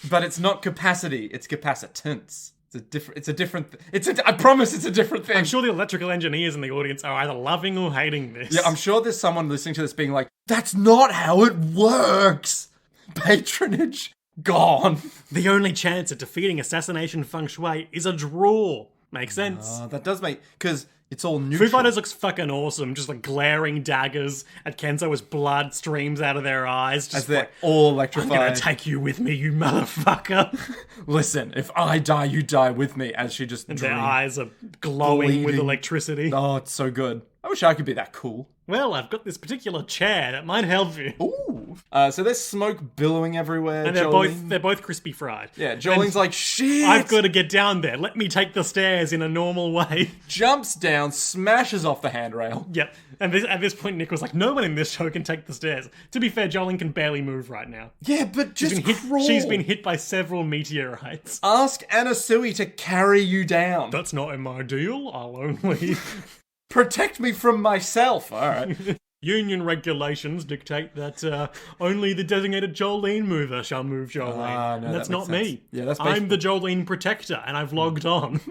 But it's not capacity. It's capacitance. I promise it's a different thing. I'm sure the electrical engineers in the audience are either loving or hating this. Yeah, I'm sure there's someone listening to this being like, that's not how it works. Patronage gone. The only chance at defeating assassination feng shui is a draw. Makes sense. That does make, because it's all neutral. Foo Fighters looks fucking awesome, just like glaring daggers at Kenzo as blood streams out of their eyes. Just As they're all I'm electrified. gonna take you with me, you motherfucker. Listen, if I die, you die with me. As she just Their eyes are glowing with Bleeding. electricity. Oh, it's so good. I wish I could be that cool. Well, I've got this particular chair that might help you. Ooh. So there's smoke billowing everywhere. And they're both crispy fried. Yeah, Jolene's like, shit! I've got to get down there. Let me take the stairs in a normal way. Jumps down, smashes off the handrail. Yep. And at this point, Nick was like, no one in this show can take the stairs. To be fair, Jolene can barely move right now. Yeah, but just crawl. She's been hit by several meteorites. Ask Anna Sui to carry you down. That's not in my deal. I'll only... Protect me from myself. All right. Union regulations dictate that only the designated Jolene mover shall move Jolene. No, And that's that not makes me. sense. Yeah, that's I'm the Jolene protector, and I've logged on.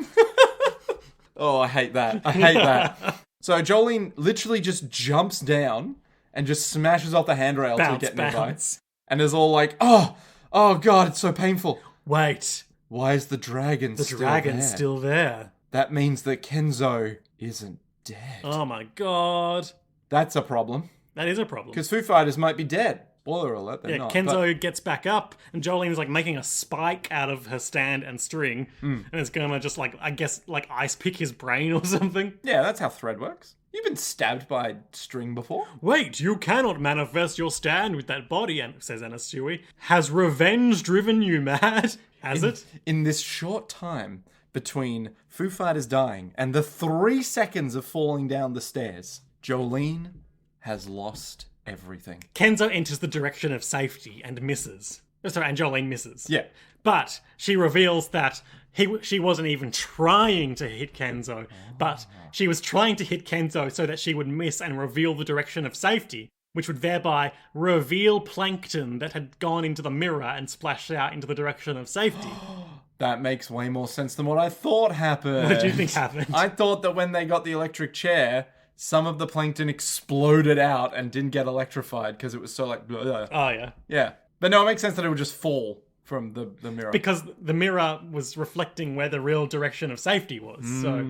Oh, I hate that. I hate that. So Jolene literally just jumps down and just smashes off the handrail to get nearby. bounce. And is all like, oh God, it's so painful. Wait, Why is the dragon still there? The dragon's still there. That means that Kenzo isn't dead. Oh my god. That's a problem. That is a problem. Because Foo Fighters might be dead. Spoiler alert, they're not. Kenzo gets back up, and Jolene's like making a spike out of her stand and string, and it's gonna just like, I guess, like ice pick his brain or something. Yeah, that's how thread works. You've been stabbed by string before. Wait, you cannot manifest your stand with that body, says Anasui. Has revenge driven you mad? Has it? In this short time between Foo Fighters dying and the 3 seconds of falling down the stairs, Jolene has lost everything. Kenzo enters the direction of safety and misses. Oh, sorry, and Jolene misses. Yeah. But she reveals that she wasn't even trying to hit Kenzo, but she was trying to hit Kenzo so that she would miss and reveal the direction of safety, which would thereby reveal plankton that had gone into the mirror and splashed out into the direction of safety. That makes way more sense than what I thought happened. What do you think happened? I thought that when they got the electric chair, some of the plankton exploded out and didn't get electrified because it was so like... Bleh. Oh, yeah. Yeah. But no, it makes sense that it would just fall from the mirror. Because the mirror was reflecting where the real direction of safety was, so...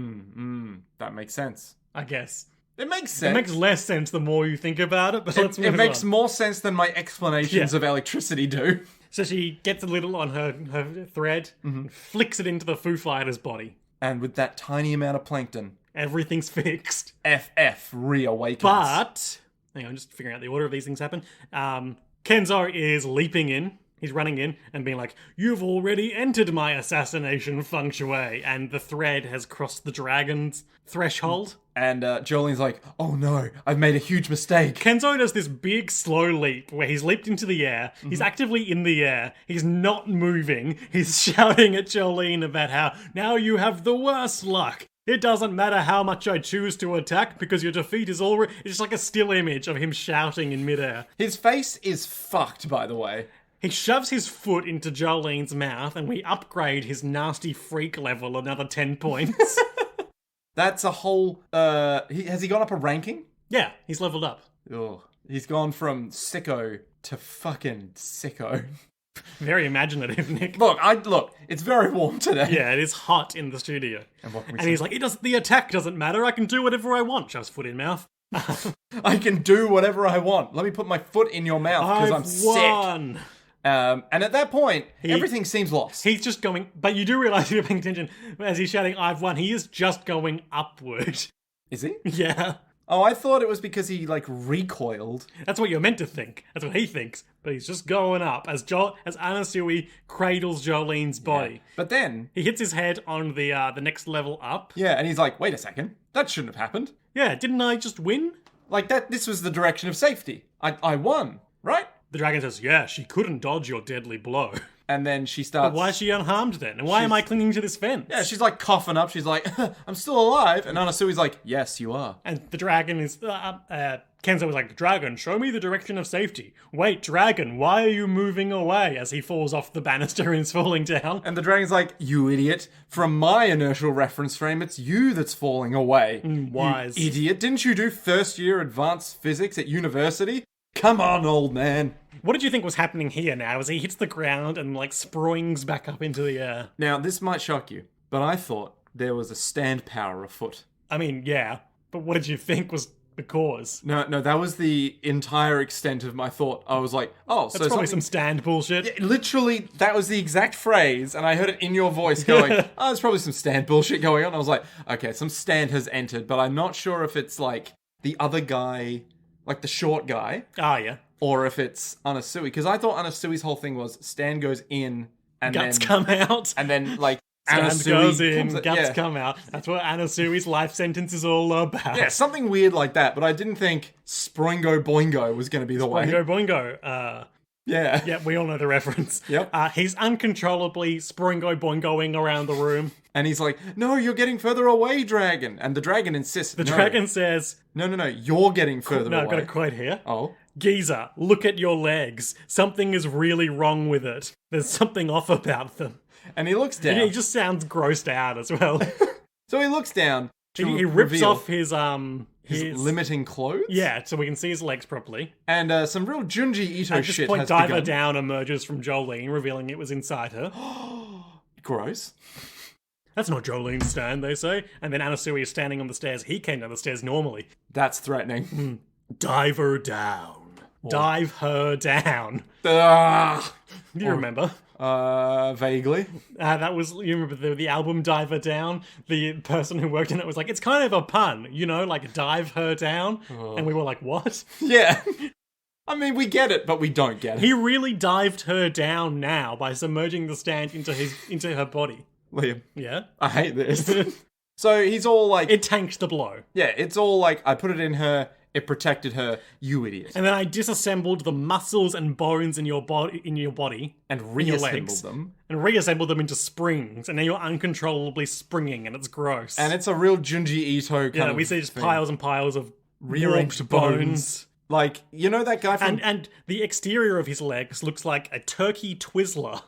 That makes sense. I guess. It makes sense. It makes less sense the more you think about it, but let's move It makes on. more sense than my explanations of electricity do. So she gets a little on her thread, and flicks it into the Foo Fighters' body. And with that tiny amount of plankton, Everything's fixed. FF reawakens. But, hang on, just figuring out the order of these things happen. Kenzo is leaping in. He's running in and being like, "You've already entered my assassination feng shui," and the thread has crossed the dragon's threshold. And Jolene's like, "Oh no, I've made a huge mistake." Kenzo does this big slow leap where he's leaped into the air. He's actively in the air. He's not moving. He's shouting at Jolene about how, "Now you have the worst luck. It doesn't matter how much I choose to attack because your defeat is already..." It's just like a still image of him shouting in midair. His face is fucked, by the way. He shoves his foot into Jolene's mouth and we upgrade his nasty freak level another 10 points. That's a whole... has he gone up a ranking? Yeah, he's leveled up. Oh, he's gone from sicko to fucking sicko. Very imaginative, Nick. Look, it's very warm today. Yeah, it is hot in the studio. And what can we And say? he's like, the attack doesn't matter, I can do whatever I want. Shoves foot in mouth. I can do whatever I want. Let me put my foot in your mouth because I'm won. sick. And at that point, everything seems lost. He's just going, but you do realise if you're paying attention, as he's shouting, "I've won," he is just going upward. Is he? Yeah. Oh, I thought it was because he, recoiled. That's what you're meant to think. That's what he thinks. But he's just going up as Anasui cradles Jolene's body. Yeah. But then... He hits his head on the next level up. Yeah, and he's like, "Wait a second. That shouldn't have happened. Yeah, didn't I just win?" This was the direction of safety. I won, right? The dragon says, "Yeah, she couldn't dodge your deadly blow." And then she starts... But why is she unharmed then? And why am I clinging to this fence? Yeah, she's coughing up. She's like, "I'm still alive." And Anasui's like, "Yes, you are." And the dragon is... Kenzo was like, "Dragon, show me the direction of safety." "Wait, dragon, why are you moving away?" As he falls off the banister and is falling down. And the dragon's like, "You idiot. From my inertial reference frame, it's you that's falling away. Wise. You idiot. Didn't you do first year advanced physics at university? Come on, old man." What did you think was happening here now as he hits the ground and springs back up into the air? Now, this might shock you, but I thought there was a stand power afoot. I mean, yeah, but what did you think was the cause? No, that was the entire extent of my thought. I was like, oh, so That's probably some stand bullshit. Yeah, literally, that was the exact phrase, and I heard it in your voice going, "Oh, there's probably some stand bullshit going on." I was like, okay, some stand has entered, but I'm not sure if it's the other guy, the short guy. Oh, yeah. Or if it's Anasui, because I thought Anasui's whole thing was Stan goes in and Guts then... come out. And then, Stan Anasui goes in, comes guts come out. That's what Anasui's life sentence is all about. Yeah, something weird like that, but I didn't think Springo Boingo was going to be the way. Boingo Boingo. Yeah. Yeah, we all know the reference. Yep. He's uncontrollably Springo Boingoing around the room. And he's like, "No, you're getting further away, dragon." And the dragon insists. The dragon says... No, you're getting further No, away. I've got a quote here. Oh. "Geezer, look at your legs. Something is really wrong with it. There's something off about them." And he looks down. And he just sounds grossed out as well. So he looks down. He rips reveal off his limiting clothes? Yeah, so we can see his legs properly. And some real Junji Ito At this shit point, has Diver begun. Down emerges from Jolene, revealing it was inside her. Gross. That's not Jolene's stand, they say. And then Anasui is standing on the stairs. He came down the stairs normally. That's threatening. Dive her down. Dive her down. Ah. Do you remember? Vaguely. That was, you remember the album Dive Her Down? The person who worked in it was like, it's kind of a pun, you know, like dive her down. And we were like, what? Yeah. I mean, we get it, but we don't get it. He really dived her down now by submerging the stand into her body. Liam, Yeah? I hate this. So he's all like... It tanked the blow. Yeah, it's all like, I put it in her, it protected her, you idiot. And then I disassembled the muscles and bones in your body, And in your reassembled legs, them. and reassembled them into springs. And now you're uncontrollably springing, and it's gross. And it's a real Junji Ito kind of we see just thing. piles and piles of Rearranged warped bones. Like, you know that guy from... And the exterior of his legs looks like a turkey Twizzler.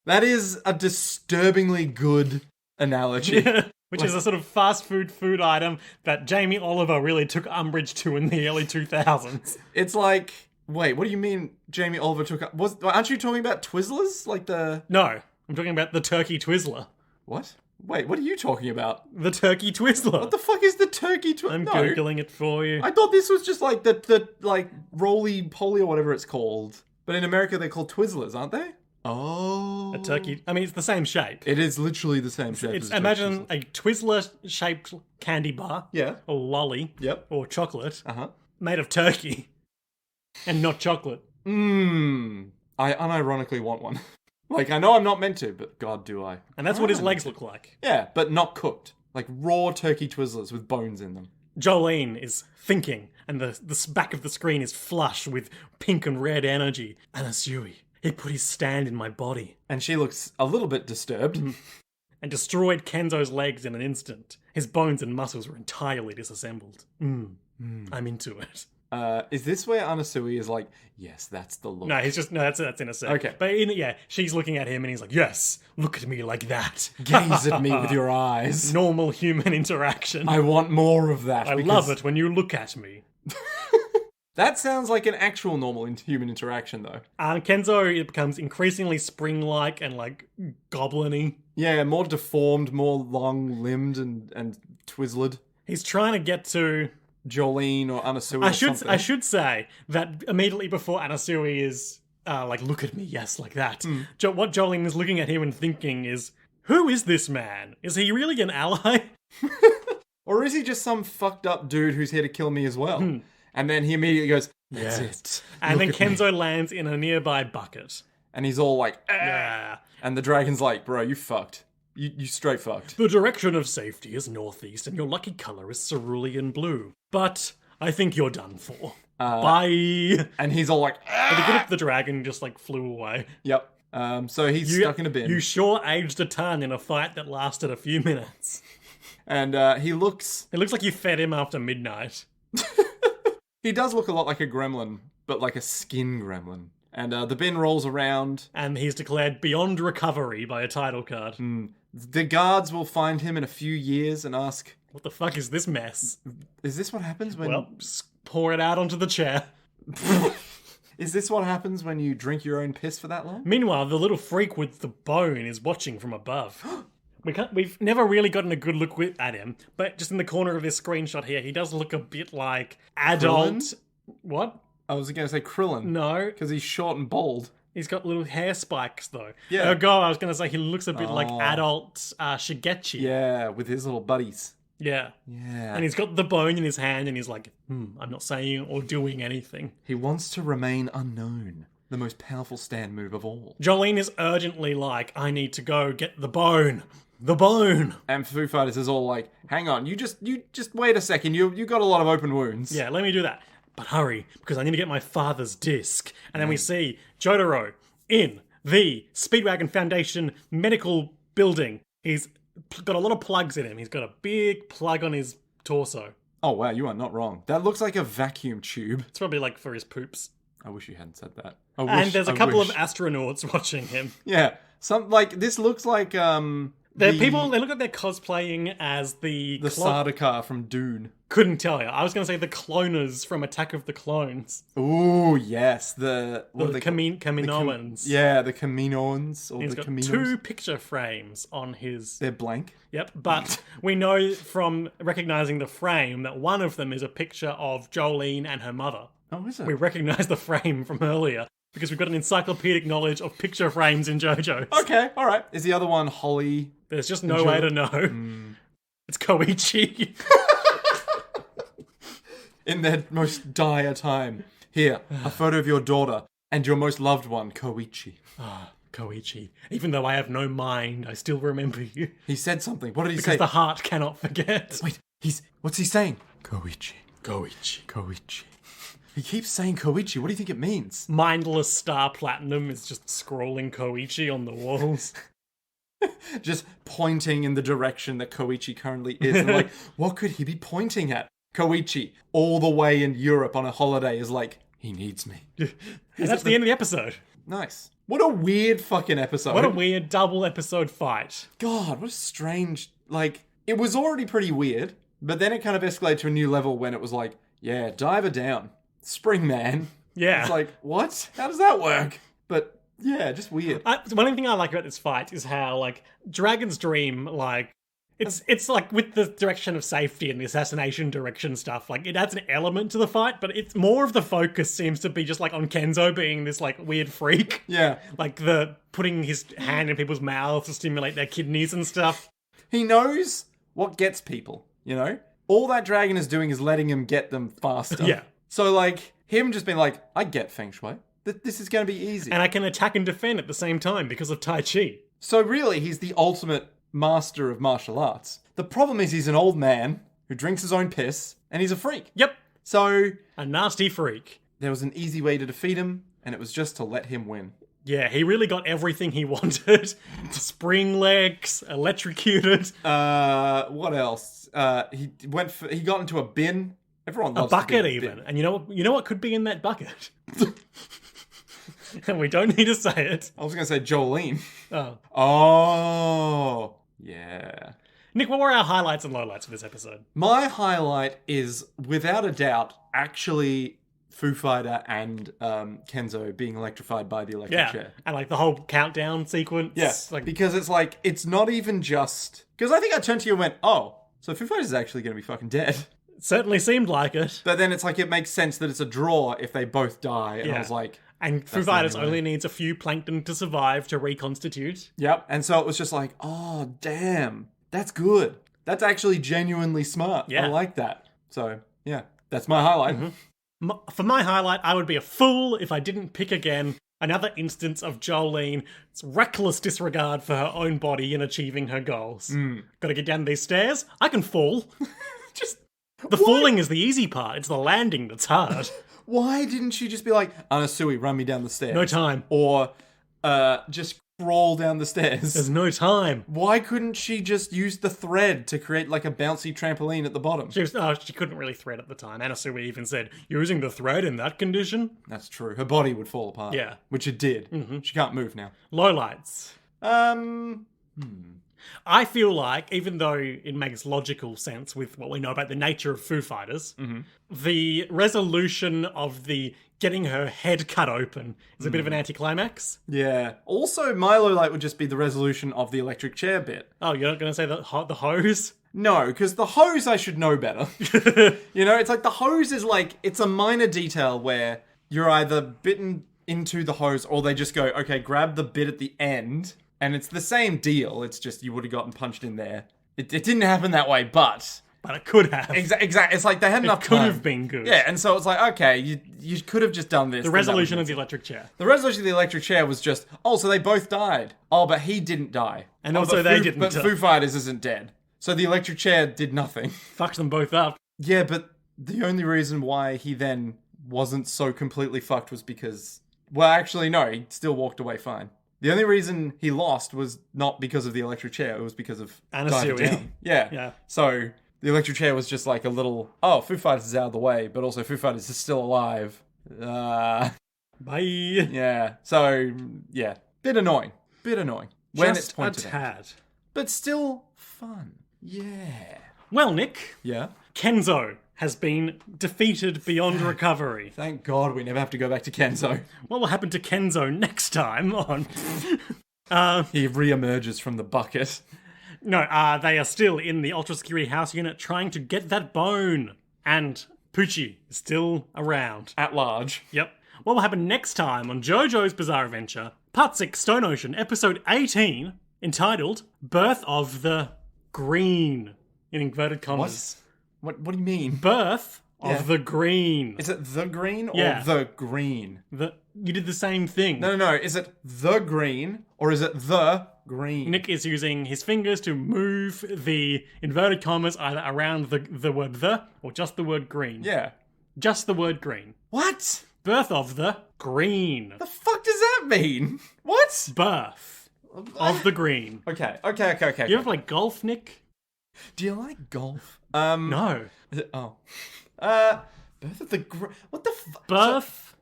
That is a disturbingly good analogy. Which is a sort of fast food item that Jamie Oliver really took umbrage to in the early 2000s. It's like... Wait, what do you mean Jamie Oliver took... Aren't you talking about Twizzlers? Like the... No, I'm talking about the turkey Twizzler. What? Wait, what are you talking about? The turkey Twizzler. What the fuck is the turkey Twizzler? I'm Googling it for you. I thought this was just like the like roly-poly or whatever it's called. But in America they're called Twizzlers, aren't they? Oh. A turkey... I mean, it's the same shape. It is literally the same shape as Imagine a Twizzler-shaped candy bar. Yeah. Or lolly. Yep. Or chocolate. Uh-huh. Made of turkey. And not chocolate. I unironically want one. Like, I know I'm not meant to, but God, do I. And that's what his legs look like. Yeah, but not cooked. Like raw turkey Twizzlers with bones in them. Jolene is thinking, and the back of the screen is flush with pink and red energy. Anasui, he put his stand in my body. And she looks a little bit disturbed. And destroyed Kenzo's legs in an instant. His bones and muscles were entirely disassembled. I'm into it. Is this where Anasui is like, yes, that's the look? No, that's in a sec. Okay. But she's looking at him and he's like, yes, look at me like that. Gaze at me with your eyes. Normal human interaction. I want more of that. I love it when you look at me. That sounds like an actual normal human interaction, though. Kenzo, it becomes increasingly spring-like and like goblin-y. Yeah, more deformed, more long-limbed and twizzled. He's trying to get to Jolene or Anasui or something. I should say that immediately before Anasui is like, look at me, yes, like that. What Jolene is looking at him and thinking is, who is this man? Is he really an ally? Or is he just some fucked up dude who's here to kill me as well? And then he immediately goes, that's it. And then Kenzo lands in a nearby bucket. And he's all like, ah. Yeah. And the dragon's like, bro, you fucked. You straight fucked. The direction of safety is northeast, and your lucky color is cerulean blue. But I think you're done for. Bye. And he's all like, The dragon just like flew away. Yep. So he's stuck in a bin. You sure aged a ton in a fight that lasted a few minutes. And he looks... It looks like you fed him after midnight. He does look a lot like a gremlin, but like a skin gremlin. And the bin rolls around. And he's declared beyond recovery by a title card. The guards will find him in a few years and ask, what the fuck is this mess? is this what happens when... Well, just pour it out onto the chair. Is this what happens when you drink your own piss for that long? Meanwhile, the little freak with the bone is watching from above. We've never really gotten a good look at him, but just in the corner of this screenshot here, he does look a bit like adult... Krillin? What? I was going to say Krillin. No. Because he's short and bald. He's got little hair spikes, though. Yeah. Oh, God, I was going to say he looks a bit like adult Shigechi. Yeah, with his little buddies. Yeah. Yeah. And he's got the bone in his hand, and he's like, I'm not saying or doing anything. He wants to remain unknown. The most powerful stand move of all. Jolene is urgently like, I need to go get the bone. The bone. And Foo Fighters is all like, hang on, you just wait a second. You got a lot of open wounds. Yeah, let me do that. But hurry, because I need to get my father's disc. And then we see Jotaro in the Speedwagon Foundation medical building. He's got a lot of plugs in him. He's got a big plug on his torso. Oh, wow, you are not wrong. That looks like a vacuum tube. It's probably like for his poops. I wish you hadn't said that. And there's a couple of astronauts watching him. Yeah, this looks like They look like they're cosplaying as the Sardaukar from Dune. Couldn't tell you. I was going to say the cloners from Attack of the Clones. Oh yes, the Kaminoans. The Kaminoans or He's the got Kaminos. 2 picture frames on his. They're blank. Yep, but we know from recognizing the frame that one of them is a picture of Jolene and her mother. Oh, is it? We recognize the frame from earlier because we've got an encyclopedic knowledge of picture frames in JoJo. Okay, all right. Is the other one Holly? There's just no way to know. It's Koichi. In their most dire time. Here, a photo of your daughter and your most loved one, Koichi. Ah, Koichi. Even though I have no mind, I still remember you. He said something. What did he say? Because the heart cannot forget. Wait, what's he saying? Koichi. He keeps saying Koichi. What do you think it means? Mindless Star Platinum is just scrolling Koichi on the walls. Just pointing in the direction that Koichi currently is. And like, what could he be pointing at? Koichi, all the way in Europe on a holiday, is like, he needs me. And that's the end of the episode. Nice. What a weird fucking episode. What a weird double episode fight. God, what a strange... Like, it was already pretty weird, but then it kind of escalated to a new level when it was like, yeah, dive her down. Spring Man. Yeah. It's like, what? How does that work? But, yeah, just weird. One thing I like about this fight is how, like, Dragon's Dream, like, it's like with the direction of safety and the assassination direction stuff, like it adds an element to the fight, but it's more of the focus seems to be just like on Kenzo being this like weird freak. Yeah. Like the putting his hand in people's mouths to stimulate their kidneys and stuff. He knows what gets people, you know? All that dragon is doing is letting him get them faster. Yeah. So like, him just being like, I get Feng Shui. This is going to be easy. And I can attack and defend at the same time because of Tai Chi. So really, he's the ultimate master of martial arts. The problem is he's an old man who drinks his own piss, and he's a freak. Yep. So... a nasty freak. There was an easy way to defeat him, and it was just to let him win. Yeah, he really got everything he wanted. Spring legs, electrocuted. What else? He got into a bin. Everyone loves a bucket to be in a even. bin. And you know what could be in that bucket? And we don't need to say it. I was going to say Jolene. Oh. Oh. Yeah. Nick, what were our highlights and lowlights of this episode? My highlight is, without a doubt, actually Foo Fighter and Kenzo being electrified by the electric chair. And like the whole countdown sequence. Yeah, like... because it's like, it's not even just... Because I think I turned to you and went, oh, so Foo Fighters is actually going to be fucking dead. It certainly seemed like it. But then it's like, it makes sense that it's a draw if they both die. And I was like... And Foo Fighters only needs a few plankton to survive to reconstitute. Yep. And so it was just like, oh, damn. That's good. That's actually genuinely smart. Yeah. I like that. So, yeah. That's my highlight. Mm-hmm. For my highlight, I would be a fool if I didn't pick again another instance of Jolene's reckless disregard for her own body in achieving her goals. Gotta get down these stairs. I can fall. The falling is the easy part. It's the landing that's hard. Why didn't she just be like, Anasui, run me down the stairs? No time. Or just crawl down the stairs? There's no time. Why couldn't she just use the thread to create like a bouncy trampoline at the bottom? She couldn't really thread at the time. Anasui even said, using the thread in that condition? That's true. Her body would fall apart. Yeah. Which it did. Mm-hmm. She can't move now. Lowlights. I feel like, even though it makes logical sense with what we know about the nature of Foo Fighters, the resolution of the getting her head cut open is a bit of an anticlimax. Yeah. Also, my low light would just be the resolution of the electric chair bit. Oh, you're not going to say the hose? No, because the hose I should know better. You know, it's like the hose is like, it's a minor detail where you're either bitten into the hose or they just go, okay, grab the bit at the end. And it's the same deal. It's just you would have gotten punched in there. It didn't happen that way, but it could have. Exactly. It's like they had enough time. It could have been good. Yeah, and so it's like, okay, you could have just done this. The resolution of the electric chair. The resolution of the electric chair was just, oh, so they both died. Oh, but he didn't die. And also they didn't die. But Foo Fighters isn't dead. So the electric chair did nothing. Fucked them both up. Yeah, but the only reason why he then wasn't so completely fucked was because... Well, actually, no, he still walked away fine. The only reason he lost was not because of the electric chair, it was because of Anasui. Yeah. So the electric chair was just like a little, oh, Foo Fighters is out of the way, but also Foo Fighters is still alive. Bye. Yeah. So, yeah. Bit annoying. When Just it's pointed a tad. out. but still fun. Yeah. Well, Nick, Yeah. Kenzo has been defeated beyond recovery. Thank God we never have to go back to Kenzo. What will happen to Kenzo next time on... He re-emerges from the bucket. No, they are still in the Ultra Security House unit trying to get that bone. And Poochie is still around. At large. Yep. What will happen next time on Jojo's Bizarre Adventure, Part 6, Stone Ocean, Episode 18, entitled Birth of the Green, in inverted commas. What do you mean? Birth of the Green. Is it the green or Yeah. the green? You did the same thing. No. Is it the green or is it the green? Nick is using his fingers to move the inverted commas either around the word the or just the word green. Yeah. Just the word green. What? Birth of the Green. The fuck does that mean? What? Birth of the Green. Okay. You ever play golf, Nick? Do you like golf? No. Is it, birth of the what the fuck? Birth.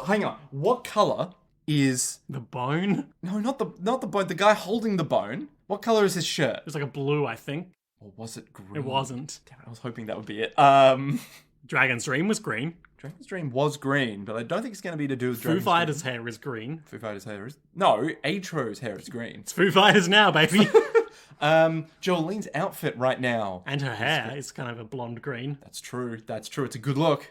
Hang on. What color is The bone. no? Not the bone. The guy holding the bone. What color is his shirt? It was like a blue, I think. Or was it green? It wasn't. Damn it, I was hoping that would be it. Dragon's Dream was green. Dragon's Dream was green, but I don't think it's going to be to do with Foo Dragon's Fighters' hair is green. Dream. Foo Fighters' hair is no. Atro's hair is green. It's Foo Fighters now, baby. Jolene's outfit right now. And her hair is kind of a blonde green. That's true. It's a good look.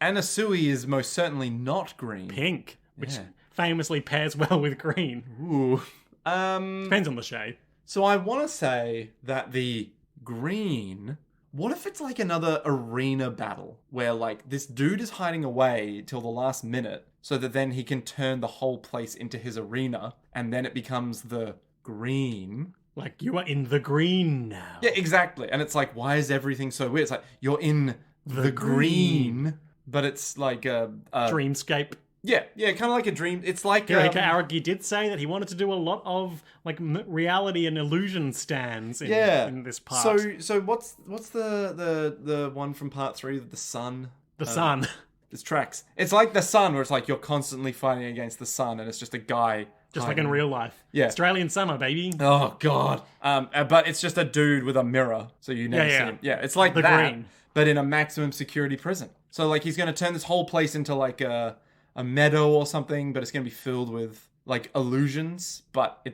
Anasui is most certainly not green. Pink, which Yeah. famously pairs well with green. Ooh. Depends on the shade. So I want to say that the green. What if it's like another arena battle where like this dude is hiding away till the last minute so that then he can turn the whole place into his arena and then it becomes the green. Like, you are in the green now. Yeah, exactly. And it's like, why is everything so weird? It's like, you're in the green, but it's like a Dreamscape. Yeah, kind of like a dream. It's like Hirohiko Araki did say that he wanted to do a lot of like reality and illusion stands in this part. So what's the one from part 3 with the sun? The sun. This tracks. It's like the sun, where it's like you're constantly fighting against the sun, and it's just a guy. Just like in real life. Yeah. Australian summer, baby. Oh god. But it's just a dude with a mirror, so you never see him. Yeah, it's like The that, green. but in a maximum security prison. So like he's gonna turn this whole place into like a meadow or something, but it's gonna be filled with like illusions. But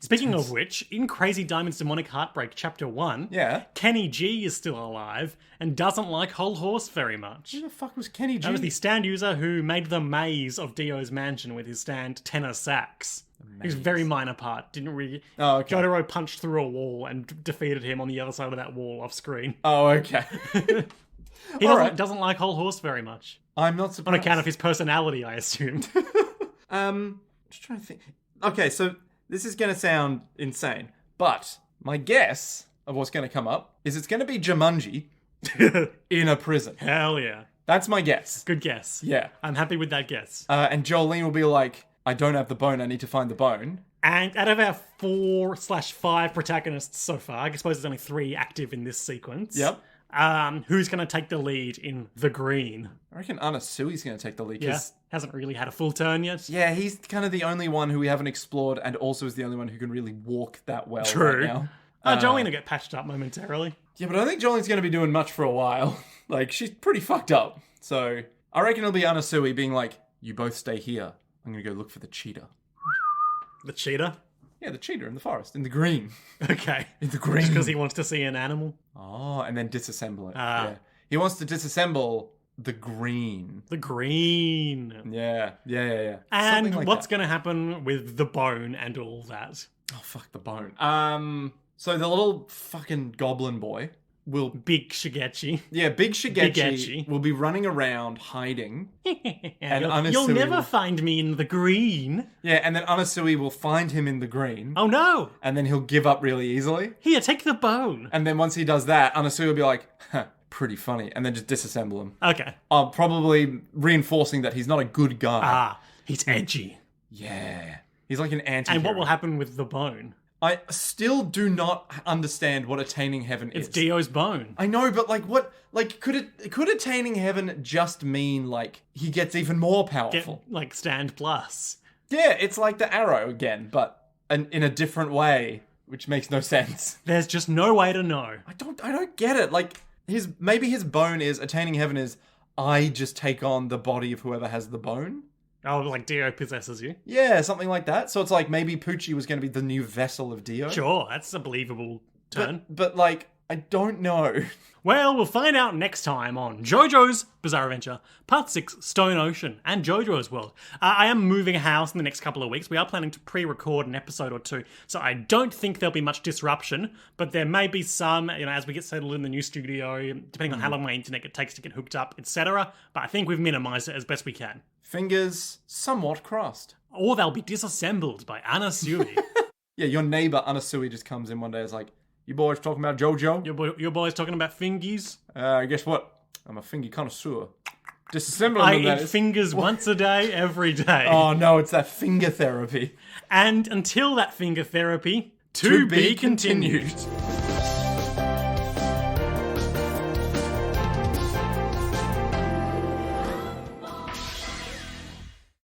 Speaking of which, in Crazy Diamond's Demonic Heartbreak Chapter 1, yeah. Kenny G is still alive and doesn't like Whole Horse very much. Who the fuck was Kenny G? That was the stand user who made the maze of Dio's mansion with his stand tenor sax. He was a very minor part. Didn't really... Oh, okay. Jotaro punched through a wall and defeated him on the other side of that wall off screen. Oh, okay. He doesn't like Whole Horse very much. I'm not On surprised. account of his personality, I assume. Just trying to think. Okay, so this is going to sound insane, but my guess of what's going to come up is it's going to be Jumanji in a prison. Hell yeah. That's my guess. Good guess. Yeah. I'm happy with that guess. And Jolene will be like, I don't have the bone, I need to find the bone. And out of our 4/5 protagonists so far, I suppose there's only 3 active in this sequence. Yep. Who's going to take the lead in The Green? I reckon Anasui's going to take the lead. Yeah. Hasn't really had a full turn yet. Yeah, he's kind of the only one who we haven't explored, and also is the only one who can really walk that well True. right now. Jolene will get patched up momentarily. Yeah, but I don't think Jolene's going to be doing much for a while. Like, she's pretty fucked up. So, I reckon it'll be Anasui being like, you both stay here. I'm going to go look for the cheetah. The cheetah? Yeah, the cheetah in the forest, in the green. Okay. In the green. Because he wants to see an animal. Oh, and then disassemble it. Ah. Yeah. He wants to disassemble the green. The Green. Yeah. And Something like what's that. going to happen with the bone and all that? Oh, fuck the bone. So the little fucking goblin boy will... Big Shigechi. Yeah, Big Shigechi Shigechi. will be running around hiding. And You'll Anasui never will- find me in the green. Yeah, and then Anasui will find him in the green. Oh no! And then he'll give up really easily. Here, take the bone. And then once he does that, Anasui will be like, huh, pretty funny. And then just disassemble him. Okay. Probably reinforcing that he's not a good guy. He's edgy. Yeah. He's like an anti-hero. And what will happen with the bone? I still do not understand what attaining heaven It's is. Dio's bone. I know, but like what? Like could attaining heaven just mean like he gets even more Get, powerful? like, stand plus. Yeah, it's like the arrow again, but in a different way. which makes no sense. There's just no way to know. I don't get it. Like, maybe his bone is attaining heaven is I just take on the body of whoever has the bone. Oh, like Dio possesses you? Yeah, something like that. So it's like maybe Poochie was going to be the new vessel of Dio. Sure, that's a believable turn. But like, I don't know. Well, we'll find out next time on JoJo's Bizarre Adventure, Part 6, Stone Ocean, and JoJo's World. I am moving house in the next couple of weeks. We are planning to pre-record an episode or two, so I don't think there'll be much disruption, but there may be some, as we get settled in the new studio, depending on how long my internet takes to get hooked up, etc. But I think we've minimized it as best we can. Fingers somewhat crossed. Or they'll be disassembled by Anasui. Yeah, your neighbor Anasui just comes in one day and is like, you boys talking about JoJo? Your boys talking about fingies? Guess what? I'm a fingy connoisseur. Disassembling I them, that eat is. fingers once a day, every day. Oh no, it's that finger therapy. And until that finger therapy, to be continued.